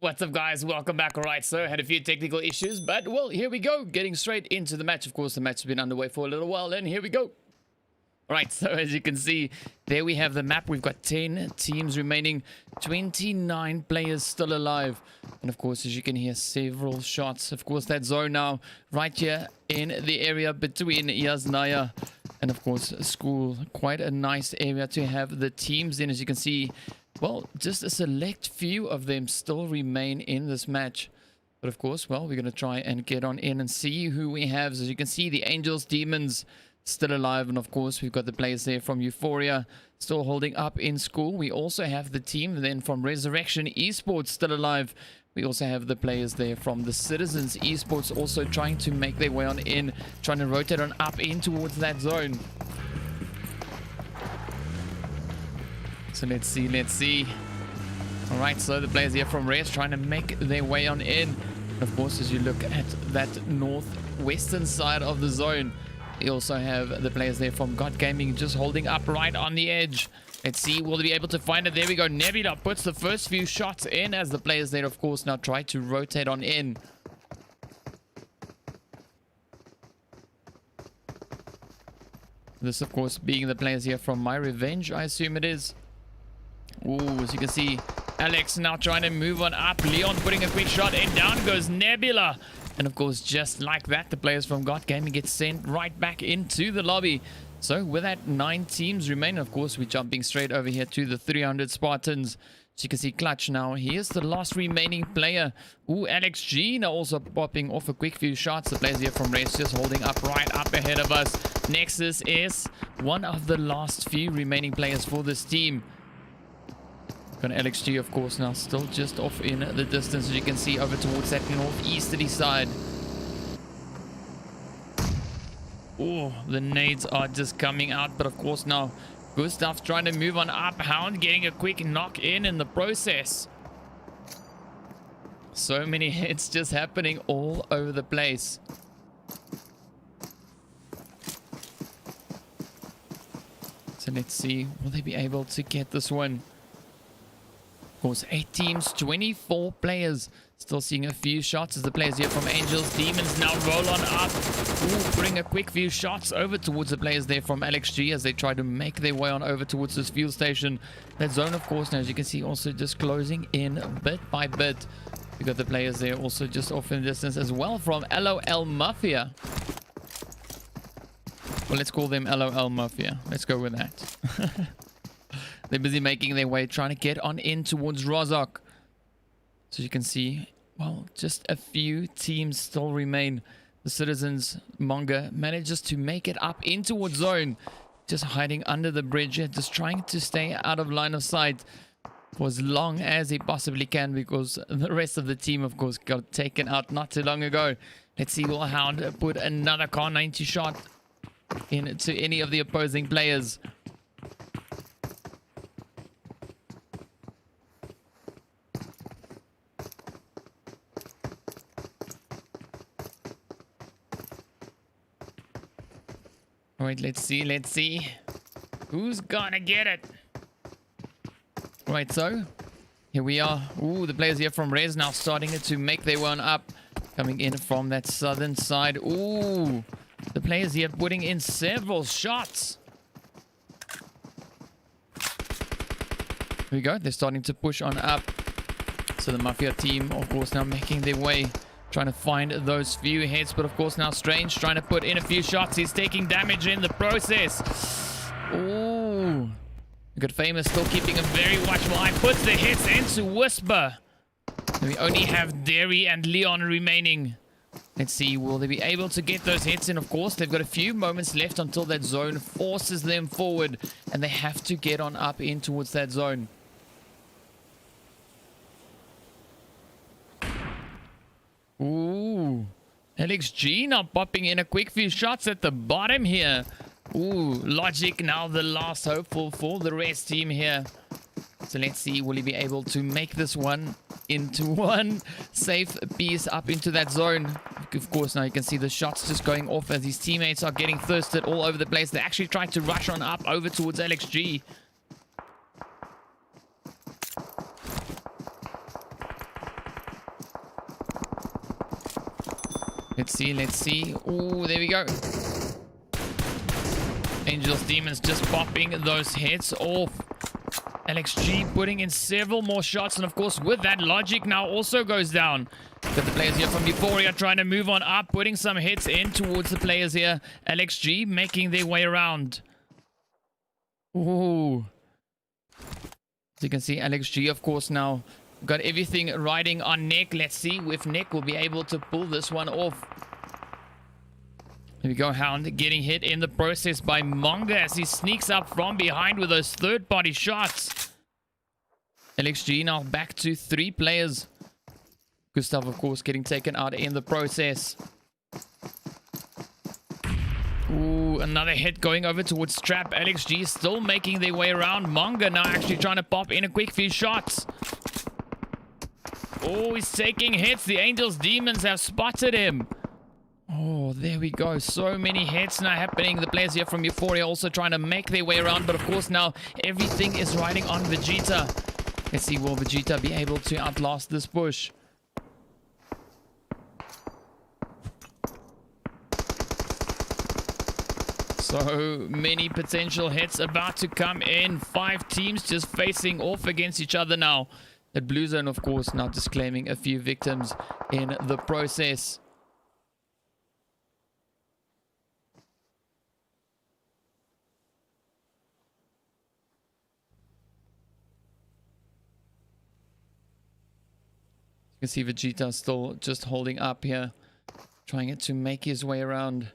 What's up, guys? Welcome back. All right, so had a few technical issues, but well, here we go, getting straight into the match. Of course, the match has been underway for a little while, and here we go. All right, so as you can see, there we have the map. We've got 10 teams remaining, 29 players still alive. And of course, as you can hear, several shots. Of course, that zone now right here in the area between Yasnaya and of course school. Quite a nice area to have the teams in. As you can see, well, just a select few of them still remain in this match. But of course, well, we're going to try and get on in and see who we have. As you can see, the Angels, Demons still alive. And of course, we've got the players there from Euphoria still holding up in school. We also have the team then from Resurrection Esports still alive. We also have the players there from the Citizens Esports also trying to make their way on in, trying to rotate on up in towards that zone. So let's see. All right, so the players here from Res trying to make their way on in. And of course, as you look at that northwestern side of the zone, we also have the players there from God Gaming just holding up right on the edge. Let's see, will they be able to find it? There we go. Nebula puts the first few shots in as the players there, of course, now try to rotate on in. This, of course, being the players here from My Revenge, I assume it is. Ooh, as you can see, Alex now trying to move on up. Leon putting a quick shot in. Down goes Nebula. And of course, just like that, the players from God Gaming get sent right back into the lobby. So with that, 9 teams remain. Of course, we're jumping straight over here to the 300 Spartans. So you can see Clutch now. Here's the last remaining player. Ooh, Alex G now also popping off a quick few shots. The players here from Race just holding up right up ahead of us. Nexus is one of the last few remaining players for this team. Got Alex G, of course, now still just off in the distance, as you can see, over towards that northeasterly side. Oh, the nades are just coming out, but of course now Gustav's trying to move on up. Hound getting a quick knock in the process. So many hits just happening all over the place. So let's see, will they be able to get this one? Of course, 8 teams, 24 players. Still seeing a few shots as the players here from Angels, Demons now roll on up. Ooh, putting a quick few shots over towards the players there from Alex G as they try to make their way on over towards this fuel station. That zone, of course, now as you can see, also just closing in bit by bit. We got the players there also just off in the distance as well from LOL Mafia. Well, let's call them LOL Mafia. Let's go with that. They're busy making their way, trying to get on in towards Rozok. So you can see, well, just a few teams still remain. The Citizens Manga manages to make it up in towards zone. Just hiding under the bridge, just trying to stay out of line of sight for as long as he possibly can, because the rest of the team, of course, got taken out not too long ago. Let's see, will Hound put another Car 90 shot into any of the opposing players? All right, let's see. Who's gonna get it? All right, so here we are. Ooh, the players here from Res now starting to make their one up. Coming in from that southern side. Ooh, the players here putting in several shots. Here we go. They're starting to push on up. So the Mafia team, of course, now making their way, trying to find those few hits, but of course now Strange trying to put in a few shots. He's taking damage in the process. Ooh. We got Famous still keeping a very watchful eye. Puts the hits into Whisper. And we only have Derry and Leon remaining. Let's see, will they be able to get those hits in? Of course, they've got a few moments left until that zone forces them forward, and they have to get on up in towards that zone. Ooh, Alex G now popping in a quick few shots at the bottom here. Ooh, Logic now the last hopeful for the rest team here. So let's see, will he be able to make this one into one safe piece up into that zone? Of course, now you can see the shots just going off as his teammates are getting thirsted all over the place. They actually tried to rush on up over towards Alex G. Let's see. Oh, there we go. Angels Demons just popping those hits off. LXG putting in several more shots, and of course with that, Logic now also goes down. Got the players here from Euphoria trying to move on up, putting some hits in towards the players here. LXG making their way around. Ooh. As you can see, LXG of course now got everything riding on Nick. Let's see if Nick will be able to pull this one off. Here we go, Hound getting hit in the process by Monga as he sneaks up from behind with those third-party shots. LXG now back to 3 players. Gustav, of course, getting taken out in the process. Ooh, another hit going over towards Trap. LXG still making their way around. Monga now actually trying to pop in a quick few shots. Oh, he's taking hits. The Angels Demons have spotted him. Oh, there we go. So many hits now happening. The players here from Euphoria also trying to make their way around. But of course now everything is riding on Vegeta. Let's see, will Vegeta be able to outlast this push? So many potential hits about to come in. 5 teams just facing off against each other now. That Blue Zone, of course, now just claiming a few victims in the process. You can see Vegeta still just holding up here, trying to make his way around.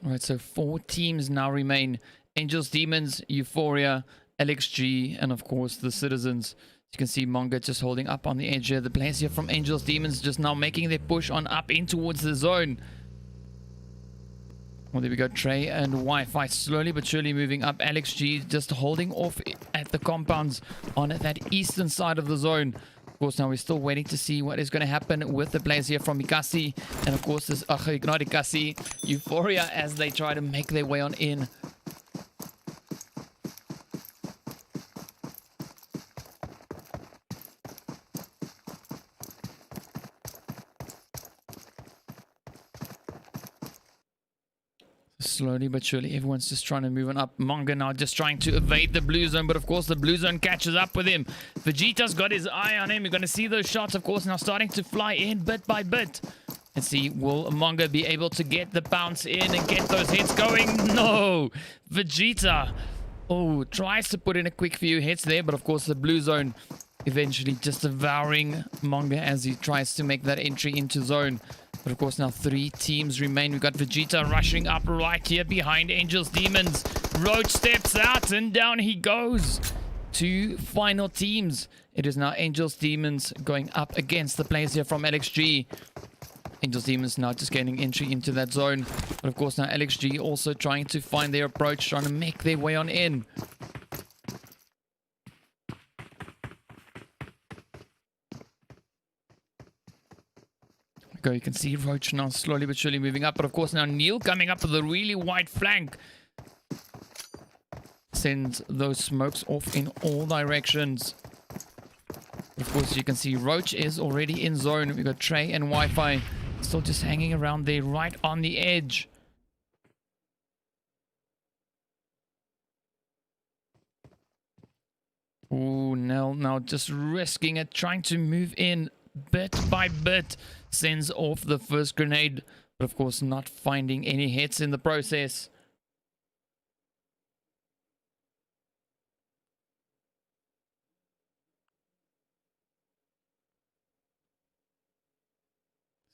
Alright, so 4 teams now remain. Angels, Demons, Euphoria, LXG, and of course the Citizens. You can see Monga just holding up on the edge here. The players here from Angels Demons just now making their push on up in towards the zone. Well, there we go. Trey and Wi-Fi slowly but surely moving up. LXG just holding off at the compounds on that eastern side of the zone. Of course, now we're still waiting to see what is going to happen with the players here from Ikasi. And of course, this not Ikasi, Euphoria as they try to make their way on in. Slowly but surely, everyone's just trying to move on up. Monga now just trying to evade the blue zone, but of course the blue zone catches up with him. Vegeta's got his eye on him. You're going to see those shots, of course, now starting to fly in bit by bit. Let's see, will Monga be able to get the bounce in and get those hits going? No! Vegeta, oh, tries to put in a quick few hits there, but of course the blue zone eventually just devouring Monga as he tries to make that entry into zone. But of course now 3 teams remain. We've got Vegeta rushing up right here behind Angels Demons. Roach steps out and down he goes. 2 final teams. It is now Angels Demons going up against the players here from LXG. Angels Demons now just gaining entry into that zone. But of course now LXG also trying to find their approach, trying to make their way on in. You can see Roach now slowly but surely moving up. But of course now Neil coming up with a really wide flank. Sends those smokes off in all directions. But of course you can see Roach is already in zone. We've got Trey and Wi-Fi still just hanging around there right on the edge. Ooh, Nell now just risking it, trying to move in bit by bit. Sends off the first grenade, but of course not finding any hits in the process.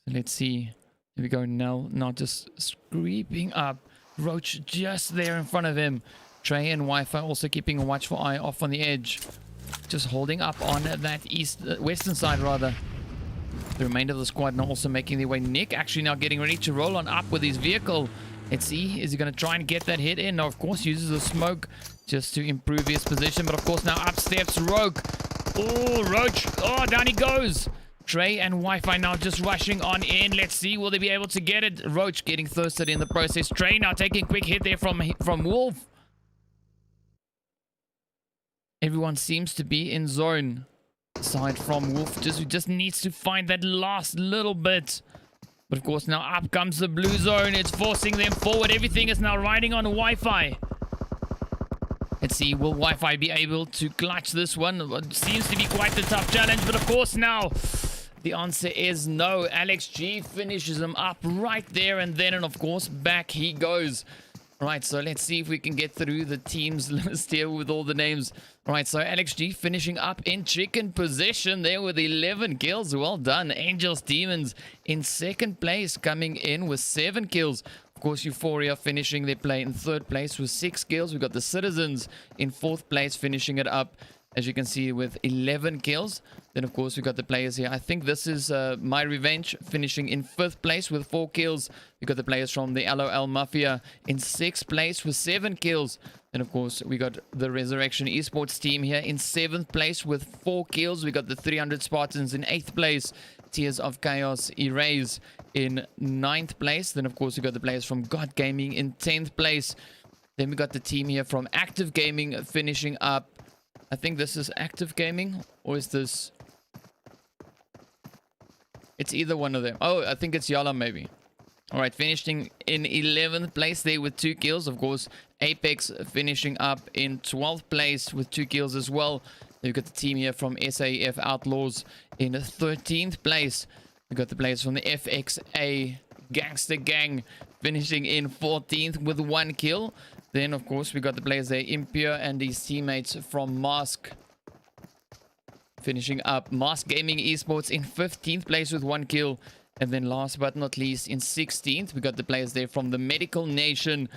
So let's see. Here we go. Nell not just creeping up. Roach just there in front of him. Trey and Wi-Fi also keeping a watchful eye off on the edge. Just holding up on that western side rather. The remainder of the squad now also making their way. Nick actually now getting ready to roll on up with his vehicle. Let's see, is he going to try and get that hit in? Now, of course, uses the smoke just to improve his position. But, of course, now up steps Rogue. Oh, Roach. Oh, down he goes. Trey and Wi-Fi now just rushing on in. Let's see, will they be able to get it? Roach getting thirsted in the process. Trey now taking a quick hit there from Wolf. Everyone seems to be in zone. Aside from Wolf, just needs to find that last little bit. But of course, now up comes the blue zone. It's forcing them forward. Everything is now riding on Wi-Fi. Let's see, will Wi-Fi be able to clutch this one? It seems to be quite the tough challenge, but of course now the answer is no. Alex G finishes him up right there and then, and of course back he goes. Right, so let's see if we can get through the team's list here with all the names. Right, so Alex G finishing up in chicken position there with 11 kills. Well done. Angels Demons in second place, coming in with 7 kills. Of course, Euphoria finishing their play in third place with 6 kills. We've got the Citizens in fourth place, finishing it up, as you can see, with 11 kills. Then, of course, we've got the players here. I think this is My Revenge finishing in 5th place with 4 kills. We've got the players from the LOL Mafia in 6th place with 7 kills. Then, of course, we got the Resurrection Esports team here in 7th place with 4 kills. We got the 300 Spartans in 8th place. Tears of Chaos Erase in 9th place. Then, of course, we got the players from God Gaming in 10th place. Then we got the team here from Active Gaming finishing up. I think this is Active Gaming, or is this... It's either one of them. Oh, I think it's Yala maybe. Alright, finishing in 11th place there with 2 kills. Of course, Apex finishing up in 12th place with 2 kills as well. We've got the team here from SAF Outlaws in 13th place. We've got the players from the FXA Gangster Gang finishing in 14th with 1 kill. Then, of course, we got the players there, Impure and his teammates from Mask finishing up. Mask Gaming Esports in 15th place with 1 kill. And then last but not least, in 16th, we got the players there from the Medical Nation.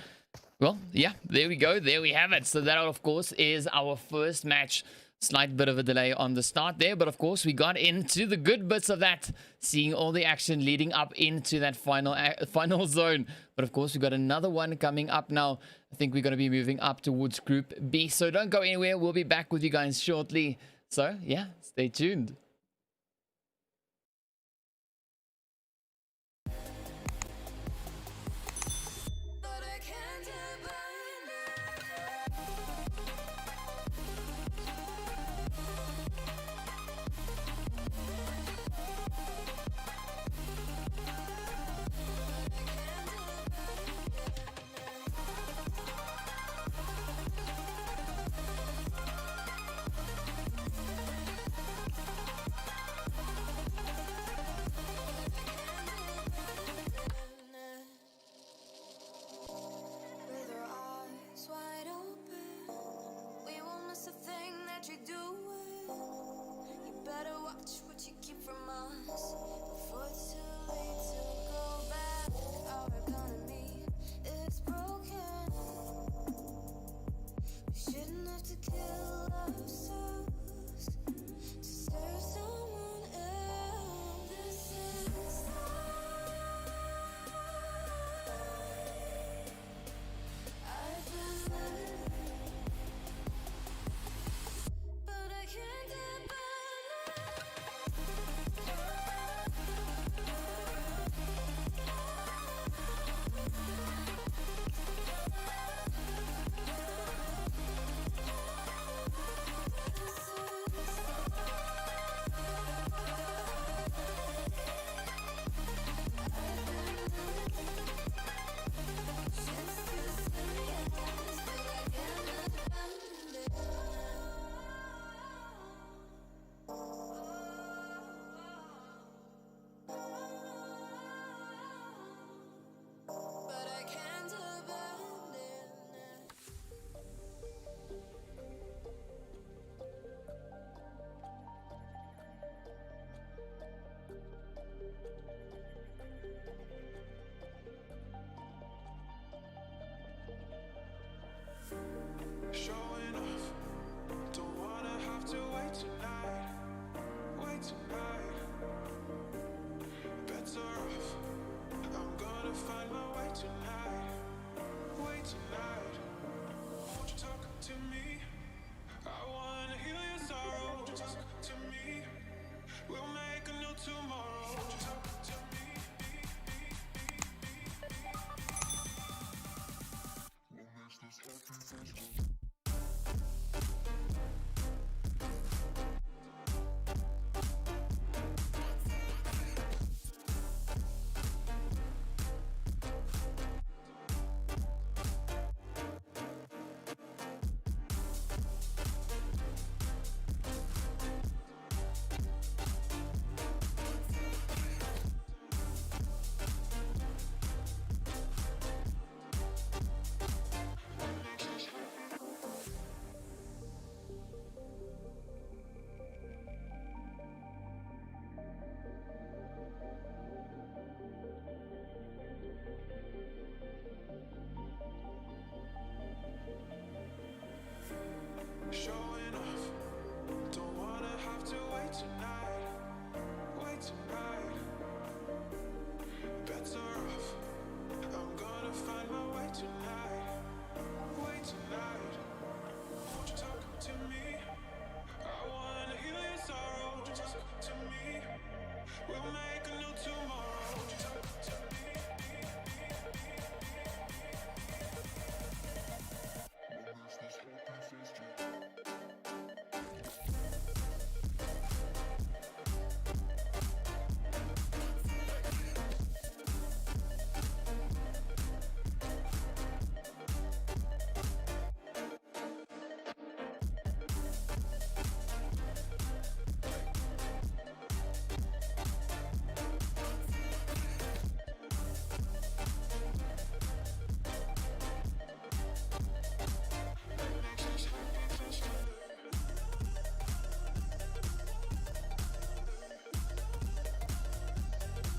Well, yeah, there we go. There we have it. So that, of course, is our first match. Slight bit of a delay on the start there, but of course we got into the good bits of that, seeing all the action leading up into that final zone. But of course we got another one coming up now. I think we're going to be moving up towards Group B, so don't go anywhere. We'll be back with you guys shortly. So yeah, stay tuned.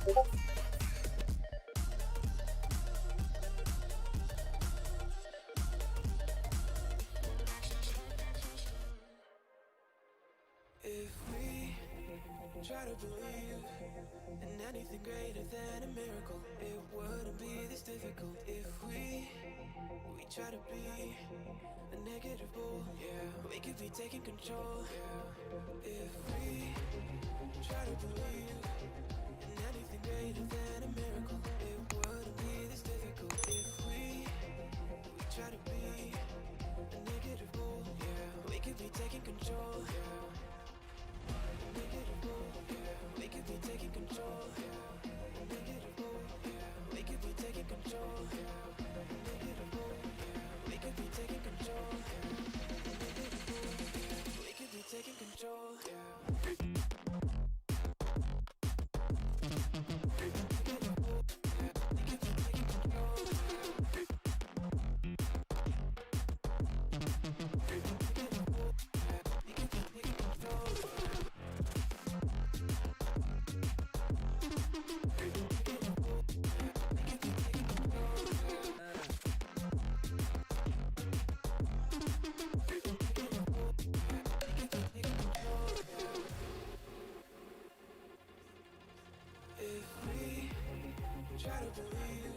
If we try to believe in anything greater than a miracle, it wouldn't be this difficult. If we try to be a negative bull, yeah, we could be taking control. Yeah. If we try to believe in anything greater than a miracle, it wouldn't be this difficult. If we try to be a negative bull, yeah, we could be taking control. Yeah. We could be taking control. We could be taking control. We could be taking control. We could be taking control. If we try to believe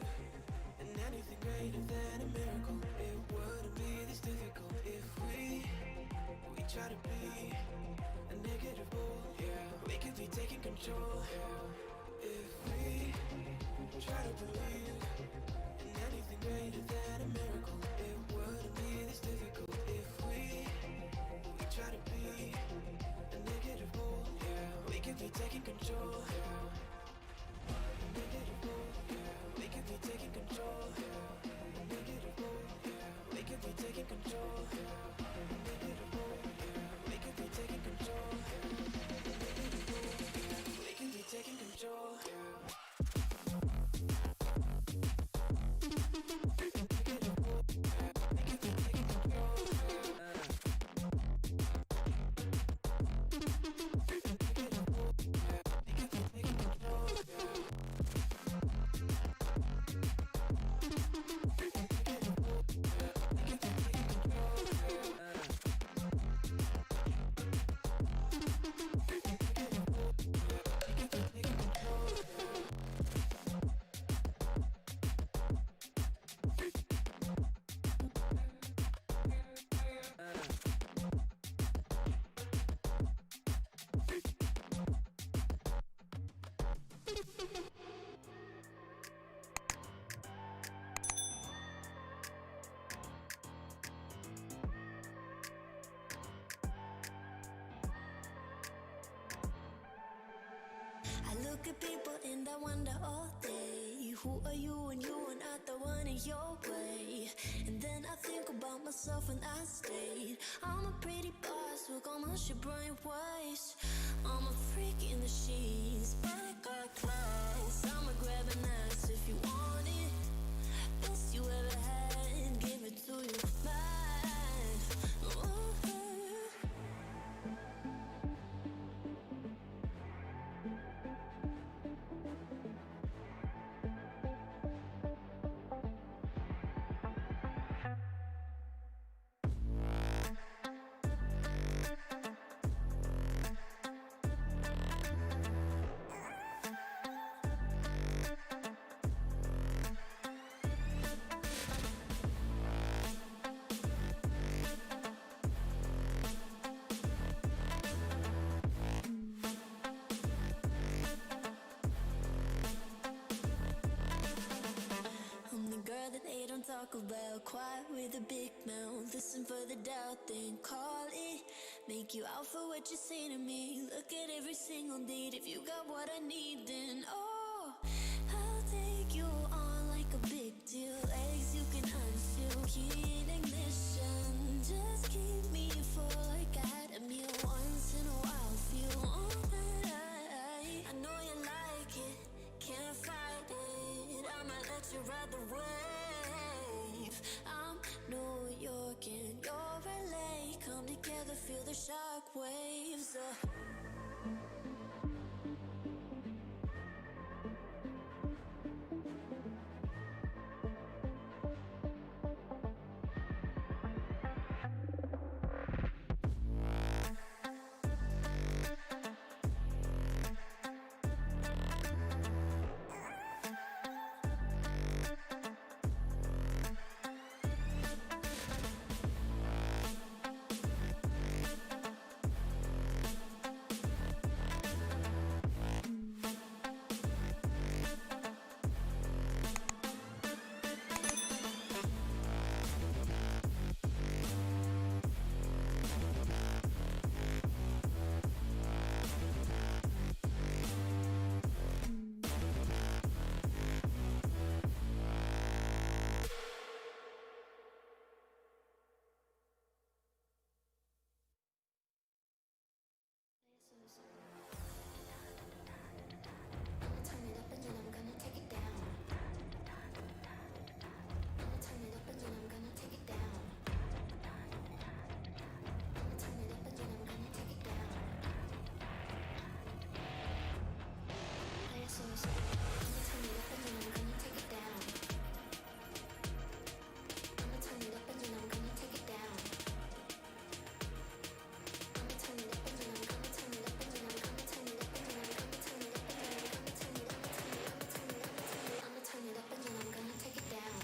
in anything greater than a miracle, it wouldn't be this difficult. If we try to be a negative bull, yeah, we could be taking control. If we try to believe in anything greater than a miracle, it wouldn't be this difficult. If we try to be a negative bull, yeah, we could be taking control. We could be taking control. We could be taking control. We could be taking control. We could be taking control. I look at people and I wonder all day, who are you and you are not the one in your way. And then I think about myself and I stayed. I'm a pretty boss, look on my shit bright ways. I'm a freak in the sheets, but I got class. I'ma grab an ass if you want it. Best you ever had, give it to you, mine. Ooh. Talk about quiet with a big mouth. Listen for the doubt, then call it. Make you out for what you say to me. Look at every single date. If you got what I need, then oh, I'll take you on like a big deal. Legs you can unseal, key in ignition. Just keep me full like I had a meal once in a while. Feel all that I know you like it, can't fight it. I'ma let you ride the wave. I'm New York and you're LA. Come together, feel the shock waves. turn it up and then I'm gonna take it down. I'ma turn it up and then I'm gonna take it down. I'ma turn it up and then I'm gonna take it down. Play it so slow. I'ma turn it up and then I'm gonna take it down. I'ma turn it up and then I'm gonna take it down. I'ma turn it up and then I'm gonna turn it up and then I'm gonna turn it up and then I'm gonna turn it up and then I'm gonna turn it up, I'ma turn it up and then I'm gonna take it down.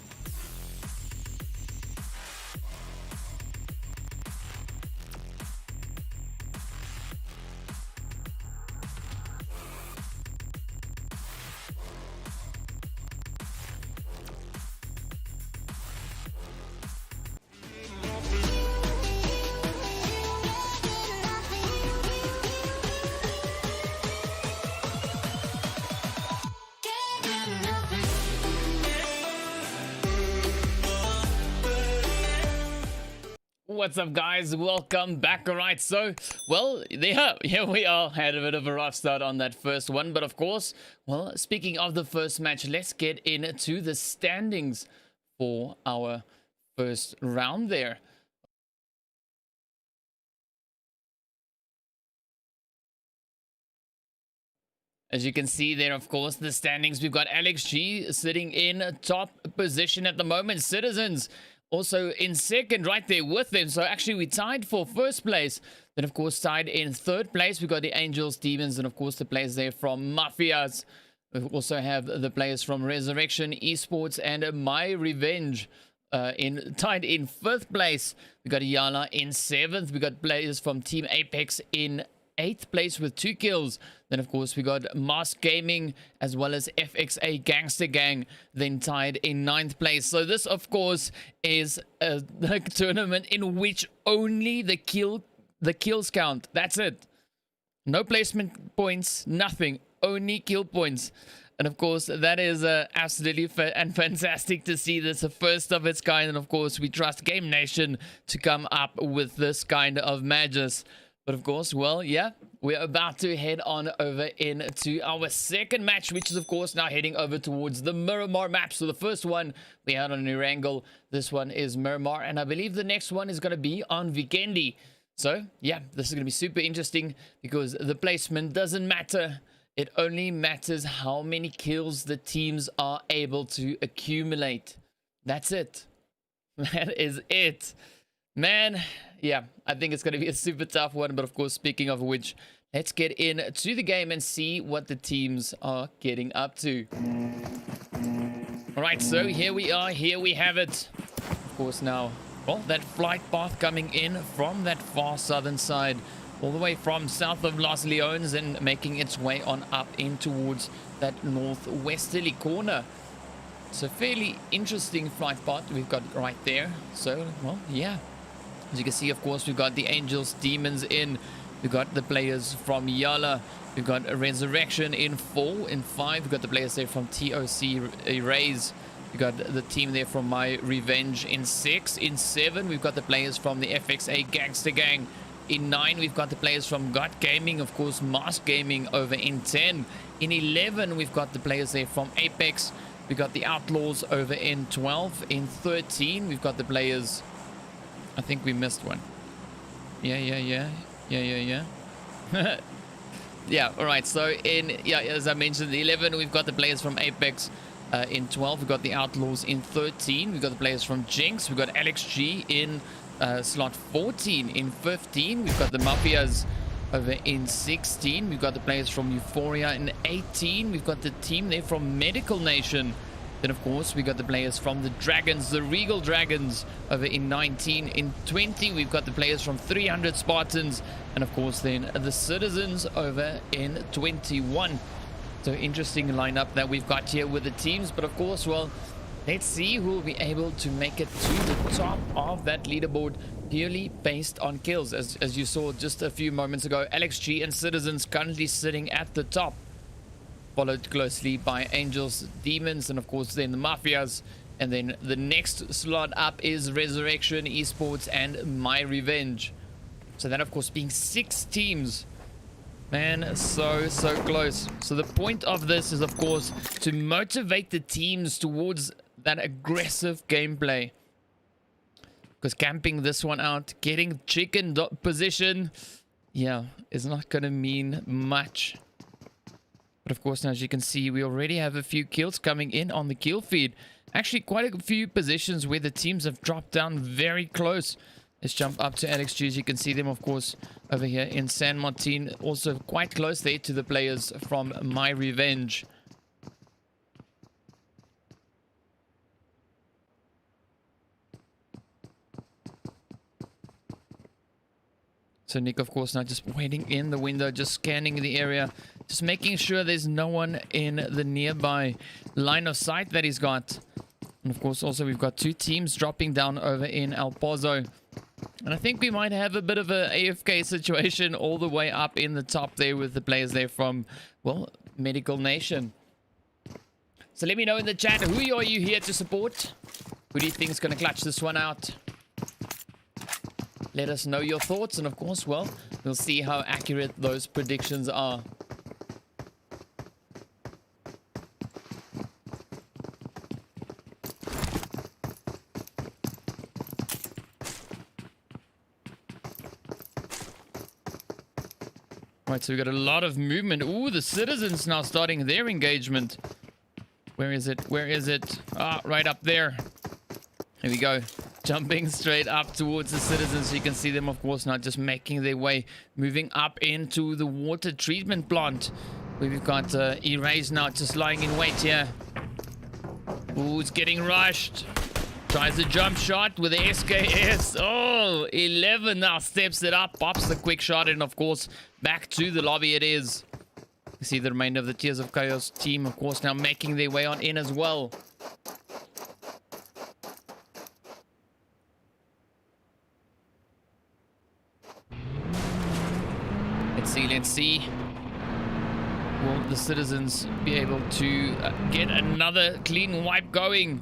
What's up, guys? Welcome back. All right, so well, here we are. Had a bit of a rough start on that first one, but of course, well, speaking of the first match, let's get into the standings for our first round there. As you can see there, of course, the standings, we've got Alex G sitting in top position at the moment. Citizens also in second right there with them. So actually we tied for first place. Then of course tied in third place. We got the Angels, Demons, and of course the players there from Mafias. We also have the players from Resurrection, Esports, and My Revenge tied in fifth place. We got Yala in seventh. We got players from Team Apex in 8th place with 2 kills. Then of course we got Mask Gaming as well as FXA Gangster Gang then tied in 9th place. So this of course is a tournament in which only the kills count. That's it. No placement points, nothing, only kill points. And of course that is absolutely fantastic to see. This a first of its kind, and of course we trust Game Nation to come up with this kind of madness. But of course, well, yeah, we're about to head on over into our second match, which is, of course, now heading over towards the Miramar map. So the first one we had on Erangel. This one is Miramar. And I believe the next one is going to be on Vikendi. So, yeah, this is going to be super interesting because the placement doesn't matter. It only matters how many kills the teams are able to accumulate. That's it. That is it. Man, yeah, I think it's going to be a super tough one. But of course, speaking of which, let's get into the game and see what the teams are getting up to. All right, so here we are. Here we have it. Of course, now, well, that flight path coming in from that far southern side, all the way from south of Los Leones and making its way on up in towards that northwesterly corner. It's a fairly interesting flight path we've got right there. So, well, yeah. As you can see, of course, we've got the Angels, Demons in. We've got the players from Yala. We've got a Resurrection in 4. In 5, we've got the players there from TOC Raise. We've got the team there from My Revenge in 6. In 7, we've got the players from the FXA Gangster Gang. In 9, we've got the players from Gut Gaming, of course, Mask Gaming over in 10. In 11, we've got the players there from Apex. We've got the Outlaws over in 12. In 13, we've got the players... I think we missed one. Yeah. Yeah, all right. So as I mentioned, the 11, we've got the players from Apex. In 12, we've got the Outlaws. In 13, we've got the players from Jinx. We've got Alex G in slot 14. In 15, we've got the Mafias over in 16. We've got the players from Euphoria in 18. We've got the team there from Medical Nation. Then, of course, we got the players from the Dragons, the Regal Dragons, over in 19. In 20, we've got the players from 300 Spartans. And, of course, then the Citizens over in 21. So, interesting lineup that we've got here with the teams. But, of course, well, let's see who will be able to make it to the top of that leaderboard purely based on kills. As you saw just a few moments ago, Alex G and Citizens currently sitting at the top, followed closely by Angels, Demons, and of course then the Mafias. And then the next slot up is Resurrection, Esports, and My Revenge. So that, of course, being 6 teams Man, so close. So the point of this is, of course, to motivate the teams towards that aggressive gameplay. Because camping this one out, getting chicken position, yeah, is not going to mean much. But of course, now as you can see, we already have a few kills coming in on the kill feed. Actually, quite a few positions where the teams have dropped down very close. Let's jump up to Alex Juice. You can see them, of course, over here in San Martin. Also quite close there to the players from My Revenge. So Nick, of course, now just waiting in the window, just scanning the area, just making sure there's no one in the nearby line of sight that he's got. And of course, also we've got two teams dropping down over in El Pozo. And I think we might have a bit of a AFK situation all the way up in the top there with the players there from, well, Medical Nation. So let me know in the chat, who are you here to support? Who do you think is going to clutch this one out? Let us know your thoughts, and of course, well, we'll see how accurate those predictions are. Right, so we've got a lot of movement. Ooh, the citizens now starting their engagement. Where is it? Where is it? Ah, right up there. Here we go. Jumping straight up towards the citizens. You can see them, of course, now just making their way, moving up into the water treatment plant. We've got Erase now just lying in wait here. Ooh, it's getting rushed. Tries a jump shot with the SKS. Oh, 11 now steps it up, pops the quick shot, and of course, back to the lobby it is. You see the remainder of the Tears of Chaos team, of course, now making their way on in as well. Let's see. Will the citizens be able to get another clean wipe going?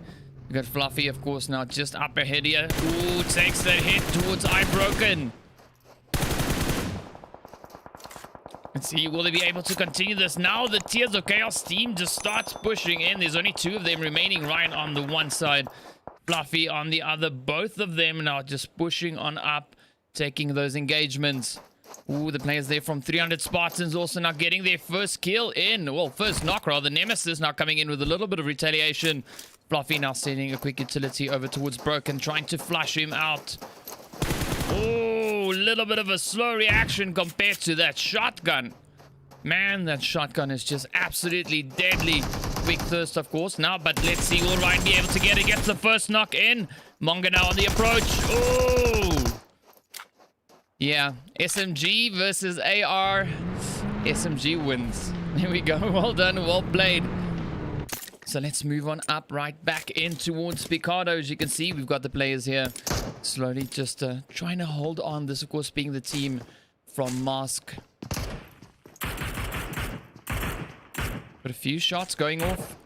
We got Fluffy, of course, now just up ahead here. Ooh, takes that hit towards Eye Broken. Let's see, will they be able to continue this? Now the Tears of Chaos team just starts pushing in. There's only two of them remaining, Ryan on the one side, Fluffy on the other. Both of them now just pushing on up, taking those engagements. Ooh, the players there from 300 Spartans also now getting their first kill in. Well, first knock rather. Nemesis now coming in with a little bit of retaliation. Fluffy now sending a quick utility over towards Broken, trying to flush him out. Oh, a little bit of a slow reaction compared to that shotgun. Man, that shotgun is just absolutely deadly. Quick thirst, of course, now, but let's see, will Ryan be able to get it? Gets the first knock in. Monga now on the approach. Oh! Yeah, SMG versus AR. SMG wins. There we go. Well done. Well played. So let's move on up right back in towards Picado. As you can see, we've got the players here slowly just trying to hold on. This, of course, being the team from Mask. But a few shots going off.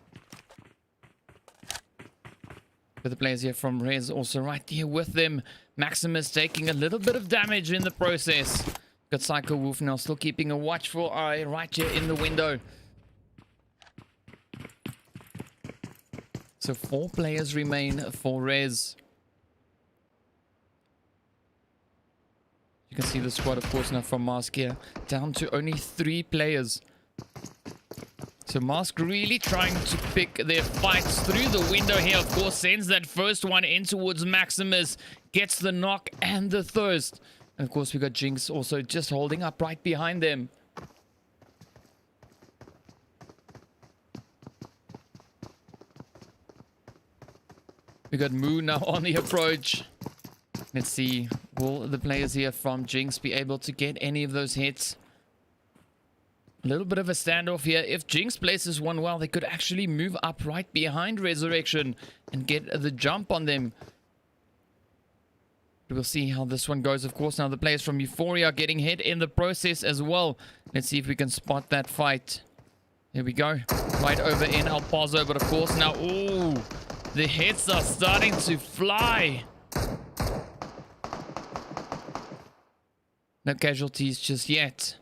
But the players here from Rez also right here with them. Maximus taking a little bit of damage in the process. Got Psycho Wolf now still keeping a watchful eye right here in the window. So 4 players remain for Rez. You can see the squad, of course, now from Mask here. Down to only 3 players. So Mask really trying to pick their fights through the window here. Of course, sends that first one in towards Maximus. Gets the knock and the thirst. And of course, we got Jinx also just holding up right behind them. We got Moo now on the approach. Let's see. Will the players here from Jinx be able to get any of those hits? A little bit of a standoff here. If Jinx places one well, they could actually move up right behind Resurrection and get the jump on them. We'll see how this one goes. Of course, now the players from Euphoria are getting hit in the process as well. Let's see if we can spot that fight. Here we go. Right over in El Pozo. But of course now, ooh, the hits are starting to fly. No casualties just yet.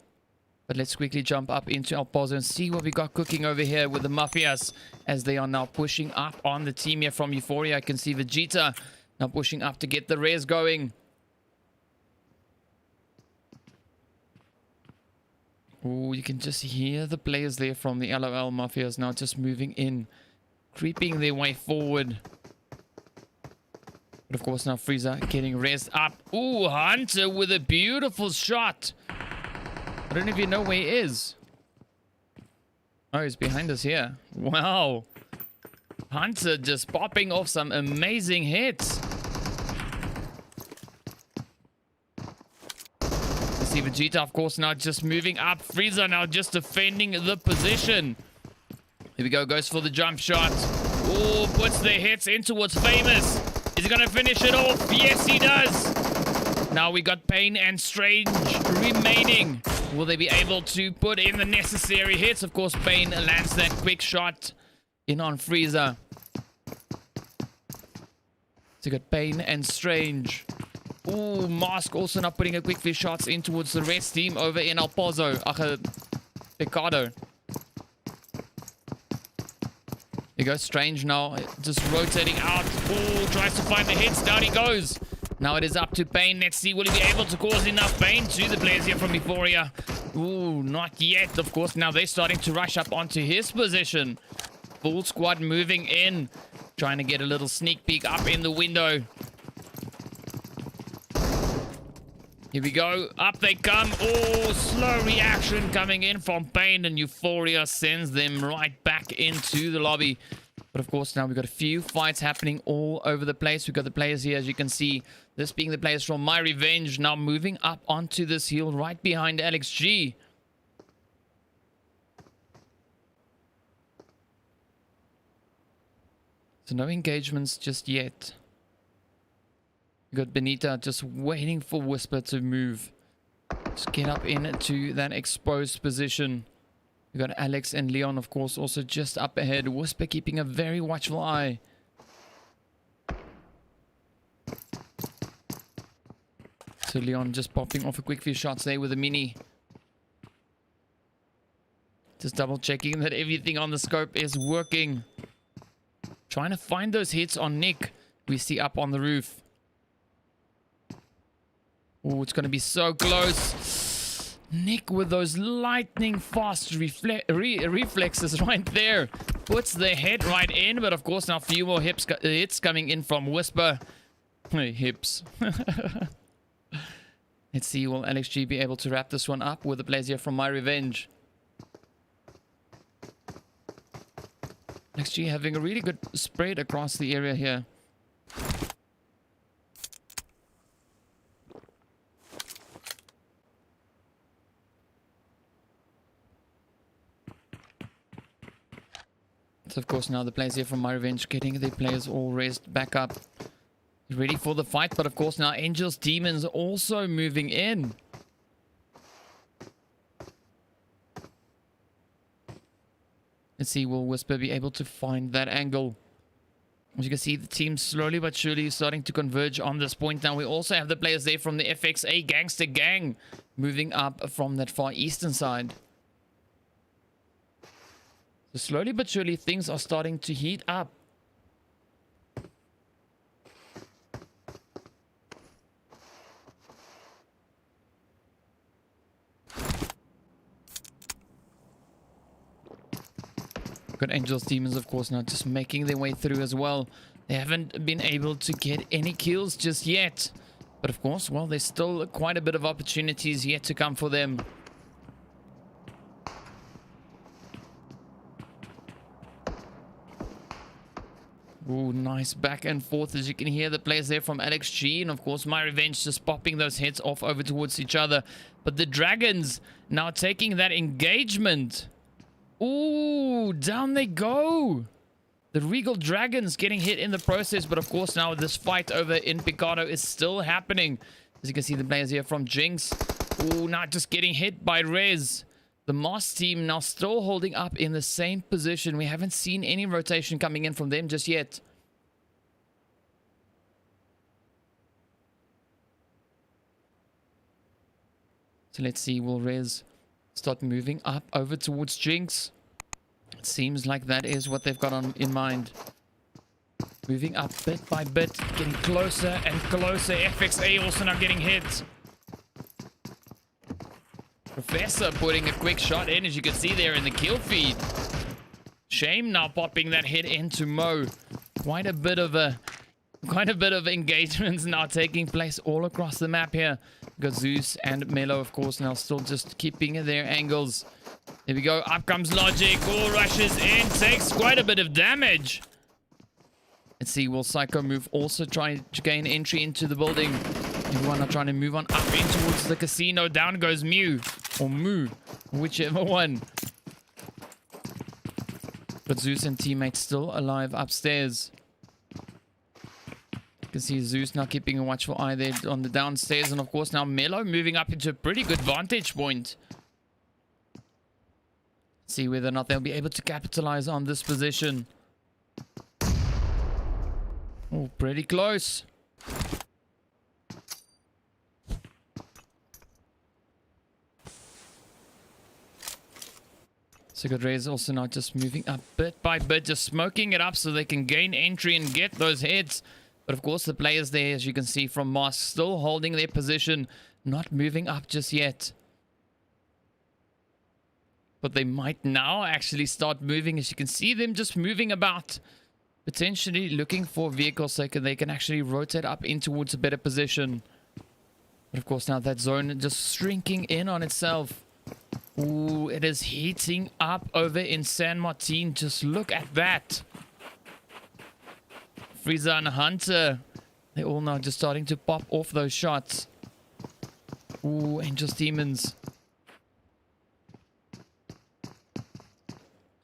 But let's quickly jump up into El Pozo and see what we got cooking over here with the Mafias, as they are now pushing up on the team here from Euphoria. I can see Vegeta now pushing up to get the res going. Oh, you can just hear the players there from the LOL Mafias now just moving in, creeping their way forward. But of course now Frieza getting res up. Ooh, Hunter with a beautiful shot. I don't know if you know where he is. Oh, he's behind us here. Wow. Hunter just popping off some amazing hits. You see Vegeta, of course, now just moving up. Frieza now just defending the position. Here we go. Goes for the jump shot. Oh, puts the hits in towards Famous. Is he going to finish it off? Yes, he does. Now we got Pain and Strange remaining. Will they be able to put in the necessary hits? Of course, Pain lands that quick shot in on Frieza. So we got Pain and Strange. Ooh, Mask also not putting a quick few shots in towards the rest team over in El Pozo. Picado. There goes Strange now, just rotating out. Ooh, tries to find the hits. Down he goes. Now it is up to Pain. Let's see, will he be able to cause enough pain to the players here from Euphoria? Ooh, not yet. Of course, now they're starting to rush up onto his position. Full squad moving in. Trying to get a little sneak peek up in the window. Here we go. Up they come. Oh, slow reaction coming in from Pain, and Euphoria sends them right back into the lobby. But of course, now we've got a few fights happening all over the place. We've got the players here, as you can see. This being the players from My Revenge, now moving up onto this hill right behind Alex G. So no engagements just yet. We've got Benita just waiting for Whisper to move. Just get up into that exposed position. We've got Alex and Leon, of course, also just up ahead. Whisper keeping a very watchful eye. So Leon just popping off a quick few shots there with a mini. Just double checking that everything on the scope is working. Trying to find those hits on Nick. We see up on the roof. Oh, it's going to be so close. Nick with those lightning fast reflexes right there. Puts the head right in. But of course now a few more hits coming in from Whisper. Hey, hips. Let's see, will LXG be able to wrap this one up with the players here from My Revenge? LXG having a really good spread across the area here. So of course now the players here from My Revenge getting their players all raised back up. Ready for the fight, but of course now Angels Demons also moving in. Let's see, will Whisper be able to find that angle? As you can see, the team slowly but surely starting to converge on this point. Now we also have the players there from the FXA Gangster Gang moving up from that far eastern side. So slowly but surely things are starting to heat up. Got Angels Demons, of course, now just making their way through as well. They haven't been able to get any kills just yet. But of course, well, there's still quite a bit of opportunities yet to come for them. Ooh, nice back and forth, as you can hear the players there from Alex G. And of course, My Revenge just popping those heads off over towards each other. But the Dragons now taking that engagement. Ooh, down they go. The Regal Dragons getting hit in the process. But of course, now this fight over in Picado is still happening. As you can see, the players here from Jinx. Ooh, not just getting hit by Rez. The Moss team now still holding up in the same position. We haven't seen any rotation coming in from them just yet. So let's see, will Rez start moving up over towards Jinx. It seems like that is what they've got on in mind. Moving up bit by bit, getting closer and closer. FXA also now getting hit. Professor putting a quick shot in, as you can see there in the kill feed. Shame now popping that hit into Mo. Quite a bit of engagements now taking place all across the map here. Got Zeus and Melo, of course, now still just keeping their angles. There we go. Up comes Logic. All rushes in. Takes quite a bit of damage. Let's see. Will Psycho Move also try to gain entry into the building? Everyone are trying to move on up in towards the casino. Down goes Mew. Or Moo. Whichever one. But Zeus and teammates still alive upstairs. You can see Zeus now keeping a watchful eye there on the downstairs. And of course now Melo moving up into a pretty good vantage point. See whether or not they'll be able to capitalize on this position. Oh, pretty close. Secret Ray is also now just moving up bit by bit, just smoking it up so they can gain entry and get those hits. But of course the players there, as you can see from Moss, still holding their position, not moving up just yet. But they might now actually start moving, as you can see them just moving about, potentially looking for vehicles so they can actually rotate up in towards a better position. But of course now that zone just shrinking in on itself. Ooh, it is heating up over in San Martin. Just look at that. Frieza and Hunter, they're all now just starting to pop off those shots. Ooh, Angels Demons.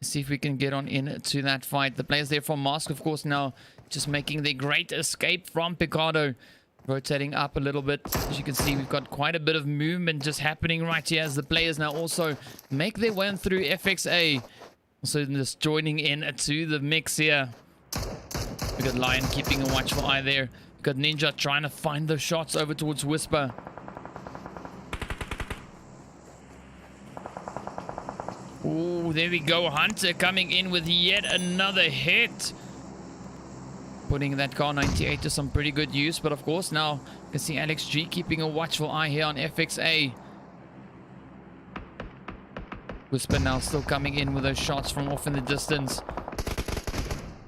See if we can get on into that fight. The players there from Mask, of course, now just making their great escape from Picardo. Rotating up a little bit. As you can see, we've got quite a bit of movement just happening right here as the players now also make their way through FXA. Also just joining in to the mix here. We've got Lion keeping a watchful eye there. We've got Ninja trying to find those shots over towards Whisper. Oh, there we go. Hunter coming in with yet another hit. Putting that Car 98 to some pretty good use. But of course now you can see Alex G keeping a watchful eye here on FXA. Whisper now still coming in with those shots from off in the distance.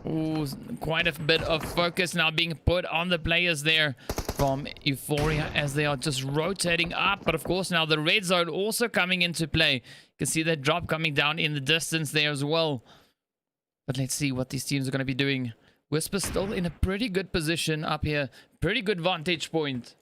Ooh, quite a bit of focus now being put on the players there from Euphoria as they are just rotating up. But of course now the red zone also coming into play. You can see that drop coming down in the distance there as well. But let's see what these teams are going to be doing. Whisper still in a pretty good position up here. Pretty good vantage point.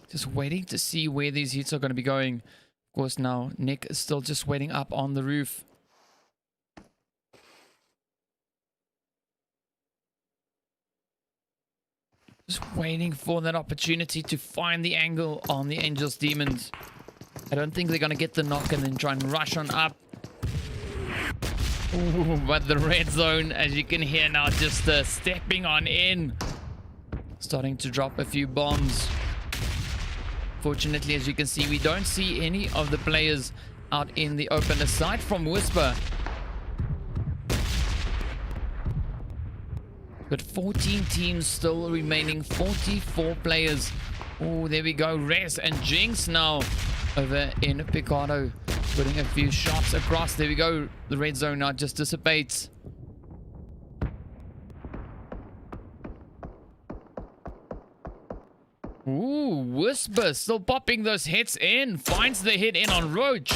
Just waiting to see where these hits are going to be going. Of course now Nick is still just waiting up on the roof. Just waiting for that opportunity to find the angle on the Angels Demons. I don't think they're going to get the knock and then try and rush on up. Ooh, but the red zone, as you can hear now, just stepping on in. Starting to drop a few bombs. Fortunately, as you can see, we don't see any of the players out in the open aside from Whisper. But 14 teams still remaining, 44 players. Oh, there we go. Rez and Jinx now over in Picardo. Putting a few shots across. There we go. The red zone now just dissipates. Ooh, Whisper still popping those hits in. Finds the hit in on Roach.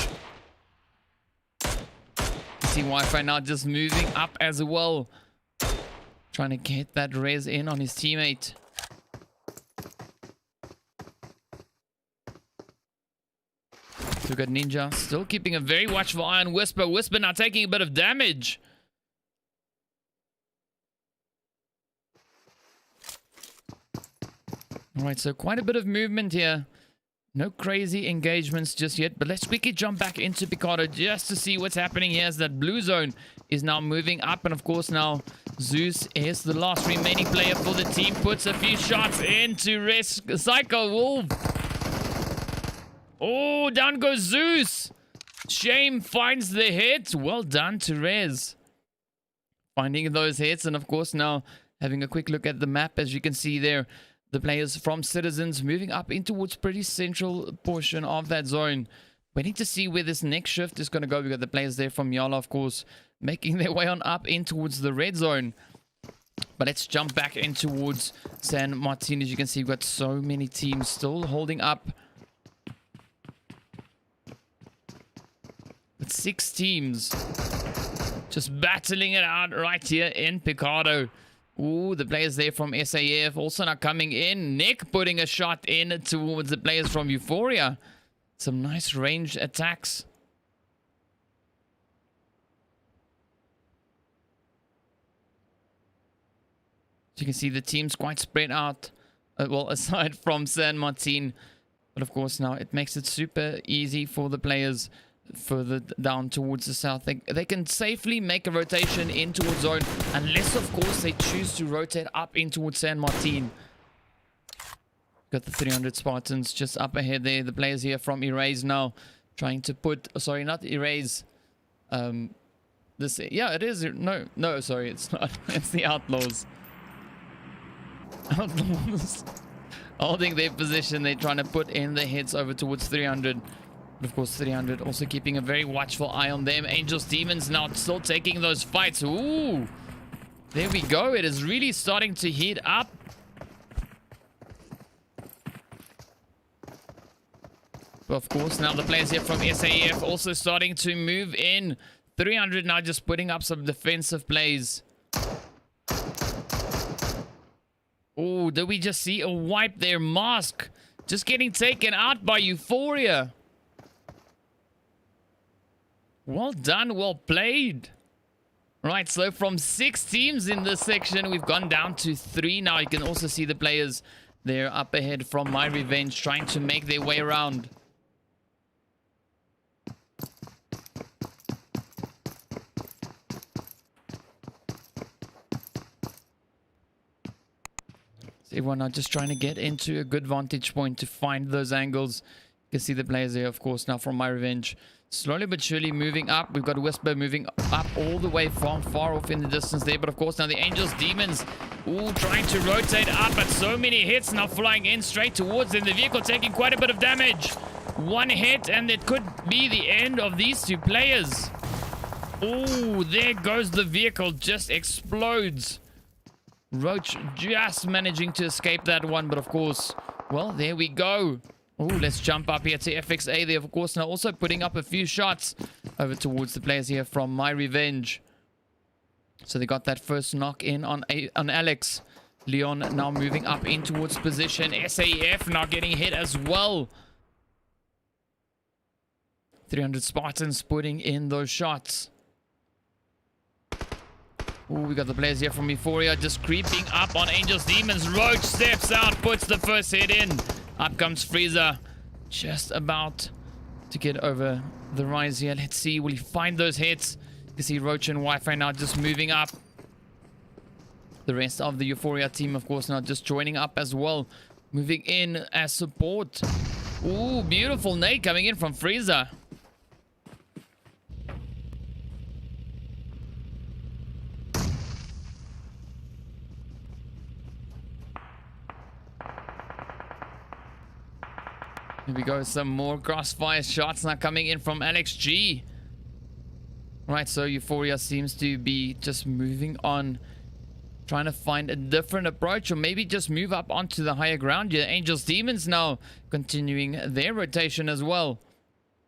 See Wi-Fi now just moving up as well. Trying to get that res in on his teammate. So we've got Ninja still keeping a very watchful eye on Whisper. Whisper now taking a bit of damage. Alright, so quite a bit of movement here. No crazy engagements just yet, but let's quickly jump back into Picardo just to see what's happening here as that blue zone is now moving up. And of course now Zeus is the last remaining player for the team. Puts a few shots into risk. Psycho Wolf. Oh, down goes Zeus. Shame finds the hit. Well done to Rez. Finding those hits, and of course now having a quick look at the map. As you can see there, the players from Citizens moving up in towards pretty central portion of that zone. Waiting to see where this next shift is going to go. We got the players there from Yala, of course, making their way on up in towards the red zone. But let's jump back in towards San Martin. As you can see, we've got so many teams still holding up. With 6 teams just battling it out right here in Picardo. Ooh, the players there from SAF also now coming in. Nick putting a shot in towards the players from Euphoria. Some nice ranged attacks. So you can see the team's quite spread out. Well, aside from San Martin. But of course now it makes it super easy for the players further down towards the south. They can safely make a rotation in towards zone, unless of course they choose to rotate up in towards San Martin. Got the 300 Spartans just up ahead there. The players here from Erase now trying to put, sorry, not Erase, this, yeah, it is, no, sorry, it's not. It's the Outlaws. Outlaws holding their position. They're trying to put in the hits over towards 300. But of course 300 also keeping a very watchful eye on them. Angels Demons now still taking those fights. Ooh, there we go. It is really starting to heat up. But of course now the players here from SAF also starting to move in. 300 now just putting up some defensive plays. Oh, did we just see a wipe there? Mask just getting taken out by Euphoria. Well done, well played. Right, so from 6 teams in this section, we've gone down to 3 now. You can also see the players there up ahead from My Revenge trying to make their way around. So everyone now just trying to get into a good vantage point to find those angles. You can see the players there, of course, now from My Revenge. Slowly but surely moving up. We've got Whisper moving up all the way from far off in the distance there. But of course now the Angels Demons, ooh, trying to rotate up, but so many hits now flying in straight towards them. The vehicle taking quite a bit of damage. One hit and it could be the end of these 2 players. Ooh, there goes the vehicle, just explodes. Roach just managing to escape that one, but of course, well, there we go. Oh, let's jump up here to FXA there, of course, now also putting up a few shots over towards the players here from My Revenge. So they got that first knock in on Alex. Leon now moving up in towards position. SAF now getting hit as well. 300 Spartans putting in those shots. Oh, we got the players here from Euphoria just creeping up on Angels Demons. Roach steps out, puts the first hit in. Up comes Frieza, just about to get over the rise here. Let's see, will he find those hits? You can see Roach and Wi-Fi now just moving up. The rest of the Euphoria team, of course, now just joining up as well. Moving in as support. Ooh, beautiful nade coming in from Frieza. Here we go, some more crossfire shots now coming in from Alex G. Right, so Euphoria seems to be just moving on, trying to find a different approach, or maybe just move up onto the higher ground here. Angels Demons now continuing their rotation as well.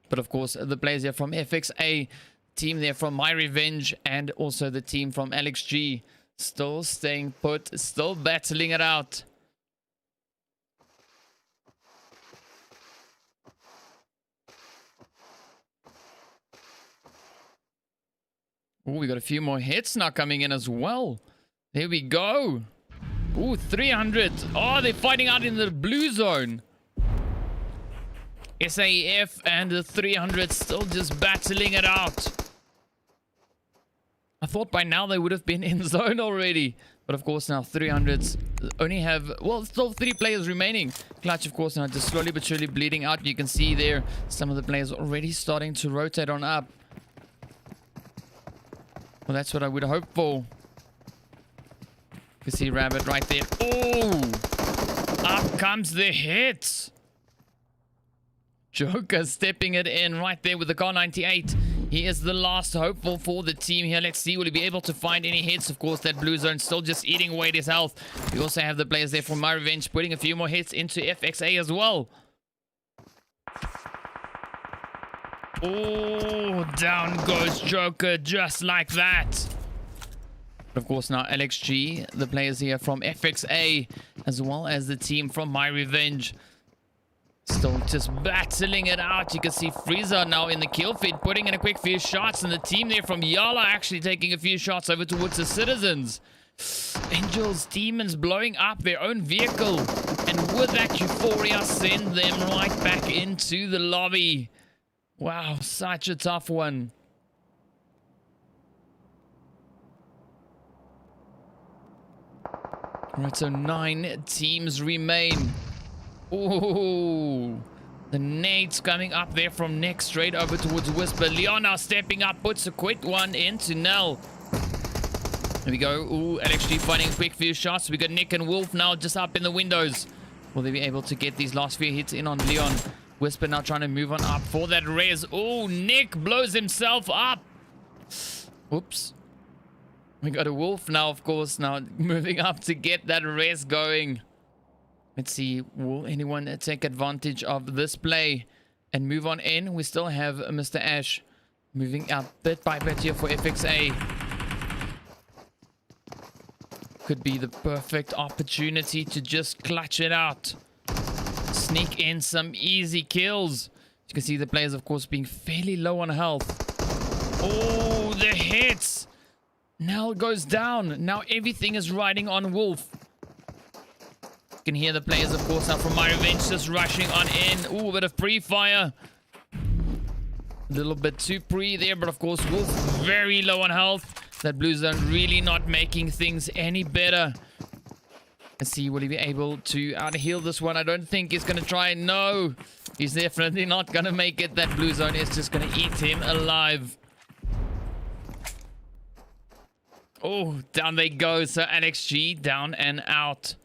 But of course, the players here from FXA, team there from My Revenge, and also the team from Alex G, still staying put, still battling it out. Oh, we got a few more hits now coming in as well. There we go. Ooh, 300. Oh, they're fighting out in the blue zone. SAF and the 300 still just battling it out. I thought by now they would have been in zone already. But of course now 300s only have, well, still 3 players remaining. Clutch, of course, now just slowly but surely bleeding out. You can see there some of the players already starting to rotate on up. Well, that's what I would hope for. You can see Rabbit right there. Oh! Up comes the hit. Joker stepping it in right there with the Car 98. He is the last hopeful for the team here. Let's see, will he be able to find any hits? Of course, that blue zone still just eating away his health. We also have the players there from My Revenge putting a few more hits into FXA as well. Oh, down goes Joker just like that. Of course, now LXG, the players here from FXA, as well as the team from My Revenge, still just battling it out. You can see Frieza now in the kill feed, putting in a quick few shots, and the team there from Yala actually taking a few shots over towards the citizens. Angels, Demons blowing up their own vehicle, and with that Euphoria send them right back into the lobby. Wow, such a tough one. Alright, so 9 teams remain. Ooh, the nades coming up there from Nick straight over towards Whisper. Leon now stepping up, puts a quick one into Nell. There we go. Ooh, LXG finding a quick few shots. We got Nick and Wolf now just up in the windows. Will they be able to get these last few hits in on Leon? Whisper now trying to move on up for that res. Ooh, Nick blows himself up. Oops. We got a Wolf now, of course, now moving up to get that res going. Let's see, will anyone take advantage of this play and move on in? We still have Mr. Ash moving up bit by bit here for FXA. Could be the perfect opportunity to just clutch it out. Sneak in some easy kills. You can see the players, of course, being fairly low on health. Oh, the hits! Nell goes down. Now everything is riding on Wolf. You can hear the players, of course, now from My Revenge just rushing on in. Ooh, a bit of pre-fire. A little bit too pre there, but of course, Wolf very low on health. That blue zone really not making things any better. Let's see, will he be able to out-heal this one? I don't think he's going to try. No, he's definitely not going to make it. That blue zone is just going to eat him alive. Oh, down they go. So LXG down and out.